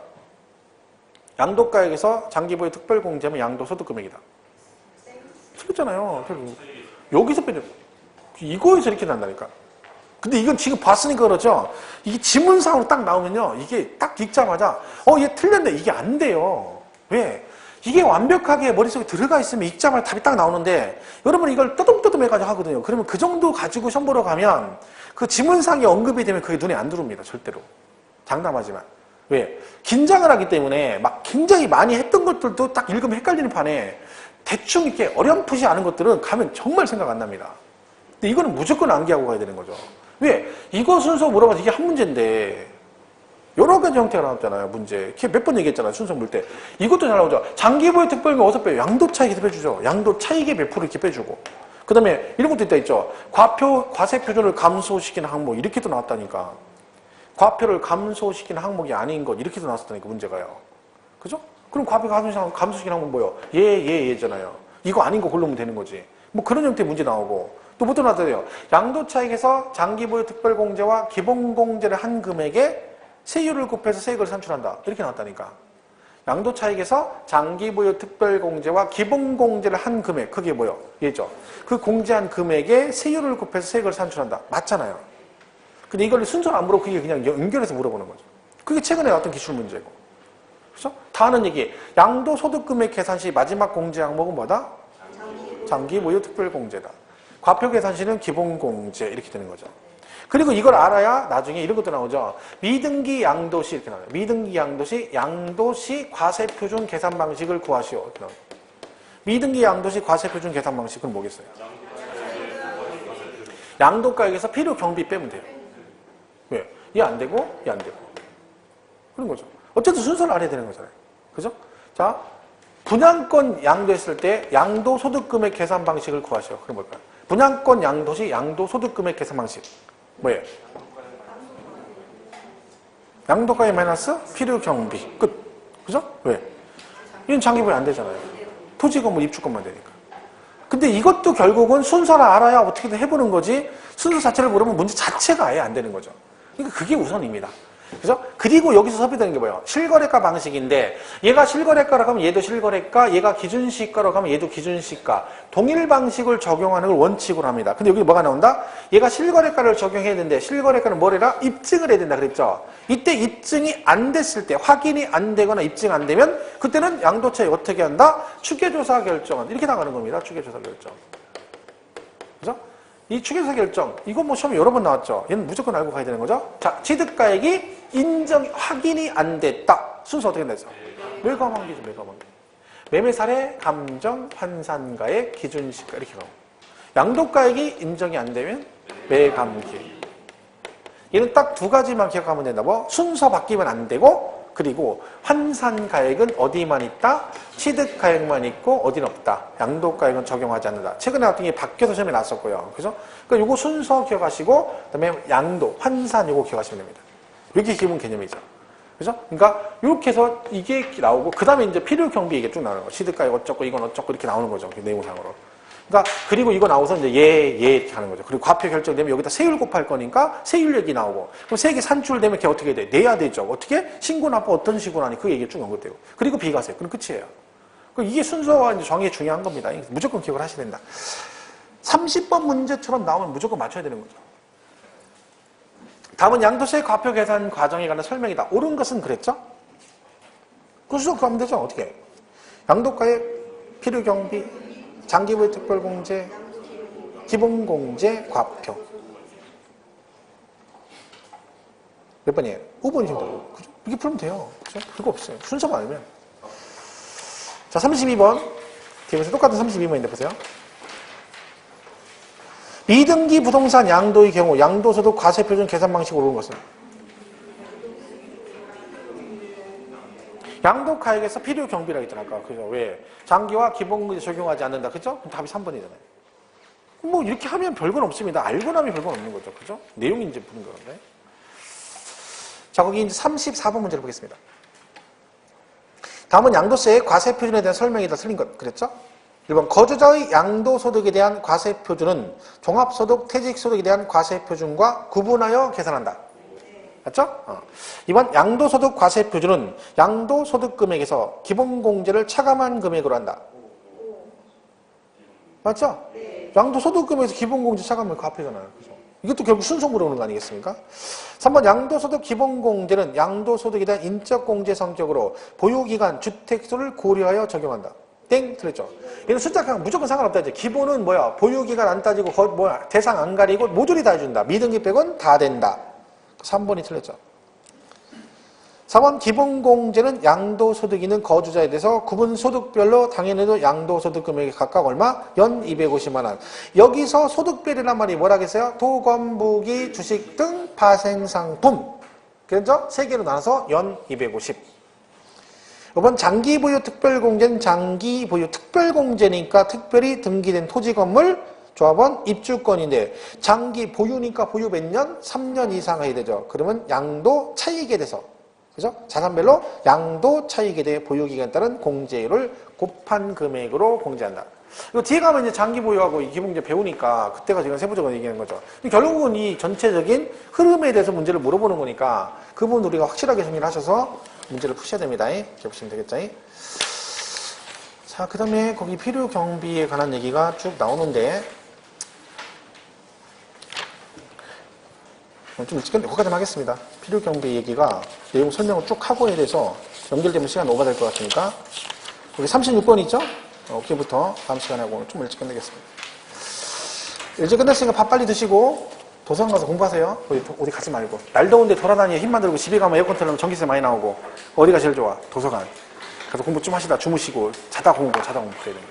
양도가액에서 장기부여 특별공제하면 양도소득금액이다. 틀렸잖아요. 여기서 빼줘. 이거에서 이렇게 난다니까. 근데 이건 지금 봤으니까 그렇죠. 이게 지문상으로 딱 나오면요. 이게 딱 읽자마자 얘 틀렸네. 이게 안 돼요. 왜? 이게 완벽하게 머릿속에 들어가 있으면 읽자마자 답이 딱 나오는데 여러분 이걸 떠듬떠듬 해가지고 하거든요. 그러면 그 정도 가지고 시험 보러 가면 그 지문상에 언급이 되면 그게 눈에 안 들어옵니다. 절대로. 장담하지만. 왜? 긴장을 하기 때문에 막 굉장히 많이 했던 것들도 딱 읽으면 헷갈리는 판에 대충 이렇게 어렴풋이 아는 것들은 가면 정말 생각 안 납니다. 근데 이거는 무조건 암기하고 가야 되는 거죠. 왜? 이거 순서 물어봐서 이게 한 문제인데 여러 가지 형태가 나왔잖아요. 문제. 몇 번 얘기했잖아요. 순서 물 때. 이것도 잘 나오죠. 장기부의 특별금 어디서 빼요? 양도 차익에서 빼주죠. 양도 차익의 몇 프로 이렇게 빼주고. 그 다음에 이런 것도 있다 있죠. 과세 표준을 감소시키는 항목 이렇게도 나왔다니까. 과표를 감소시키는 항목이 아닌 것 이렇게도 나왔다니까 문제가요. 그죠? 그럼 과표 감소시키는 항목 뭐예요? 얘잖아요. 이거 아닌 거 고르면 되는 거지. 뭐 그런 형태의 문제 나오고. 또 뭐 또 나왔어요. 양도 차익에서 장기부의 특별공제와 기본공제를 한 금액에 세율을 곱해서 세액을 산출한다. 이렇게 나왔다니까. 양도 차익에서 장기부여 특별공제와 기본공제를 한 금액, 그게 뭐요? 얘죠. 그 공제한 금액에 세율을 곱해서 세액을 산출한다. 맞잖아요. 근데 이걸 순서를 안 물어보고 그게 그냥 연결해서 물어보는 거죠. 그게 최근에 나왔던 기출문제고. 그렇죠? 다 아는 얘기. 양도소득금액 계산 시 마지막 공제 항목은 뭐다? 장기부여 특별공제다. 과표 계산 시는 기본공제 이렇게 되는 거죠. 그리고 이걸 알아야 나중에 이런 것도 나오죠. 미등기 양도시 이렇게 나와요. 미등기 양도시 과세표준 계산 방식을 구하시오. 이렇게 나와요. 미등기 양도시 과세표준 계산 방식은 뭐겠어요? 양도가액에서 필요 경비 빼면 돼요. 왜? 얘 안 되고 얘 안 되고. 그런 거죠. 어쨌든 순서를 알아야 되는 거잖아요. 그죠? 자, 분양권 양도했을 때 양도소득금액 계산 방식을 구하시오. 그럼 뭘까요? 분양권 양도시 양도소득금액 계산 방식. 뭐예요? 양도가액 마이너스 필요 경비. 끝. 그죠? 왜? 이건 장기부여 안 되잖아요. 토지 건물 입주권만 되니까. 근데 이것도 결국은 순서를 알아야 어떻게든 해보는 거지 순서 자체를 모르면 문제 자체가 아예 안 되는 거죠. 그러니까 그게 우선입니다. 그죠? 그리고 여기서 섭외되는 게 뭐예요? 실거래가 방식인데 얘가 실거래가라고 하면 얘도 실거래가, 얘가 기준시가라고 하면 얘도 기준시가. 동일 방식을 적용하는 걸 원칙으로 합니다. 근데 여기 뭐가 나온다? 얘가 실거래가를 적용해야 되는데 실거래가는 뭐래라? 입증을 해야 된다 그랬죠? 이때 입증이 안 됐을 때, 확인이 안 되거나 입증 안 되면 그때는 양도차익 어떻게 한다? 추계조사 결정은 이렇게 나가는 겁니다. 추계조사 결정. 그죠? 이 추계조사 결정, 이거 뭐 시험에 여러 번 나왔죠. 얘는 무조건 알고 가야 되는 거죠. 자, 취득가액이 확인이 안 됐다. 순서 어떻게 됐어? 매감환기죠, 매감환기. 매매사례, 감정, 환산가액, 기준시가 이렇게 가고. 양도가액이 인정이 안 되면 매감기. 얘는 딱 두 가지만 기억하면 된다고. 순서 바뀌면 안 되고, 그리고 환산가액은 어디만 있다? 취득가액만 있고 어디는 없다. 양도가액은 적용하지 않는다. 최근에 나왔던 게 바뀌어서 시험에 나왔었고요. 그죠? 그러니까 요거 순서 기억하시고 그다음에 양도, 환산 요거 기억하시면 됩니다. 이게 기본 개념이죠. 그죠? 그러니까 이렇게 해서 이게 나오고 그다음에 이제 필요 경비 이게 쭉 나오는 거. 취득가액 어쩌고 이건 어쩌고 이렇게 나오는 거죠. 내용상으로. 그러니까 그리고 이거 나와서 이제 얘 이렇게 하는 거죠. 그리고 과표 결정되면 여기다 세율 곱할 거니까 세율 얘기 나오고 그럼 세액이 산출되면 걔 어떻게 돼? 내야 되죠. 어떻게? 신고납부 어떤 식으로 하니 그 얘기 쭉 언급되고 그리고 비과세. 그럼 끝이에요. 이게 순서와 이제 정의의 중요한 겁니다. 무조건 기억을 하셔야 된다. 30번 문제처럼 나오면 무조건 맞춰야 되는 거죠. 다음은 양도세 과표 계산 과정에 관한 설명이다. 옳은 것은 그랬죠? 그 순서 그거 하면 되죠. 어떻게? 양도가액, 필요경비, 장기부의 특별공제, 기본공제, 과표. 몇 번이에요? 5번이 정답이에요. 그죠? 이게 풀면 돼요. 그죠? 별거 없어요. 순서만 알면. 자, 32번. 뒤에서 똑같은 32번인데 보세요. 미등기 부동산 양도의 경우 양도소득 과세표준 계산 방식으로 오른 것은? 양도가액에서 필요 경비라고 했잖아, 아까. 그죠? 왜? 장기와 기본금리 적용하지 않는다. 그죠? 그럼 답이 3번이잖아요. 뭐, 이렇게 하면 별건 없습니다. 알고 나면 별건 없는 거죠. 그죠? 내용이 이제 푸는 거는데. 자, 거기 이제 34번 문제를 보겠습니다. 다음은 양도세의 과세표준에 대한 설명이다. 틀린 것. 그랬죠? 1번, 거주자의 양도소득에 대한 과세표준은 종합소득, 퇴직소득에 대한 과세표준과 구분하여 계산한다. 맞죠? 2번, 양도소득 과세표준은 양도소득금액에서 기본공제를 차감한 금액으로 한다. 맞죠? 양도소득금액에서 기본공제 차감하면 그 앞이잖아요. 그죠? 이것도 결국 순서 물어보는 거 아니겠습니까? 3번, 양도소득 기본공제는 양도소득에 대한 인적공제 성격으로 보유기간, 주택수를 고려하여 적용한다. 땡! 틀렸죠? 얘는 숫자 그냥 무조건 상관없다. 이제 기본은 뭐야? 보유기간 안 따지고, 대상 안 가리고 모조리 다 해준다. 미등기 빼곤 다 된다. 3번이 틀렸죠. 4번, 기본공제는 양도소득 있는 거주자에 대해서 구분소득별로 당연히도 양도소득 금액이 각각 얼마? 연 250만원. 여기서 소득별이란 말이 뭐라겠어요? 토건부기, 주식 등 파생상품. 그렇죠? 3개로 나눠서 연 250. 5번, 장기보유 특별공제는 장기보유 특별공제니까 특별히 등기된 토지건물 조합원 입주권인데 장기 보유니까 보유 몇 년? 3년 이상 해야 되죠. 그러면 양도 차익에 대해서 그죠? 자산별로 양도 차익에 대해 보유기간에 따른 공제율을 곱한 금액으로 공제한다. 이거 뒤에 가면 이제 장기 보유하고 이 기본공제 배우니까 그때가 지금 세부적으로 얘기하는 거죠. 결국은 이 전체적인 흐름에 대해서 문제를 물어보는 거니까 그 부분 우리가 확실하게 정리를 하셔서 문제를 푸셔야 됩니다. 이렇게 보시면 되겠죠. 자, 그 다음에 거기 필요 경비에 관한 얘기가 쭉 나오는데 좀 일찍 끝내고 거기까지 하겠습니다. 필요 경비 얘기가 내용 설명을 쭉 하고 해야 돼서 연결되면 시간 오버될 것 같으니까 여기 36번 있죠? 여기부터 다음 시간에 하고 좀 일찍 끝내겠습니다. 일찍 끝냈으니까 밥 빨리 드시고 도서관 가서 공부하세요. 어디 가지 말고. 날 더운데 돌아다니에 힘만 들고 집에 가면 에어컨 틀면 전기세 많이 나오고 어디가 제일 좋아? 도서관. 가서 공부 좀 하시다 주무시고 자다 공부 그래야 됩니다.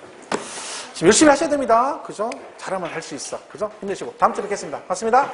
지금 열심히 하셔야 됩니다. 그죠? 잘하면 할 수 있어. 그죠? 힘내시고 다음 주에 뵙겠습니다. 고맙습니다.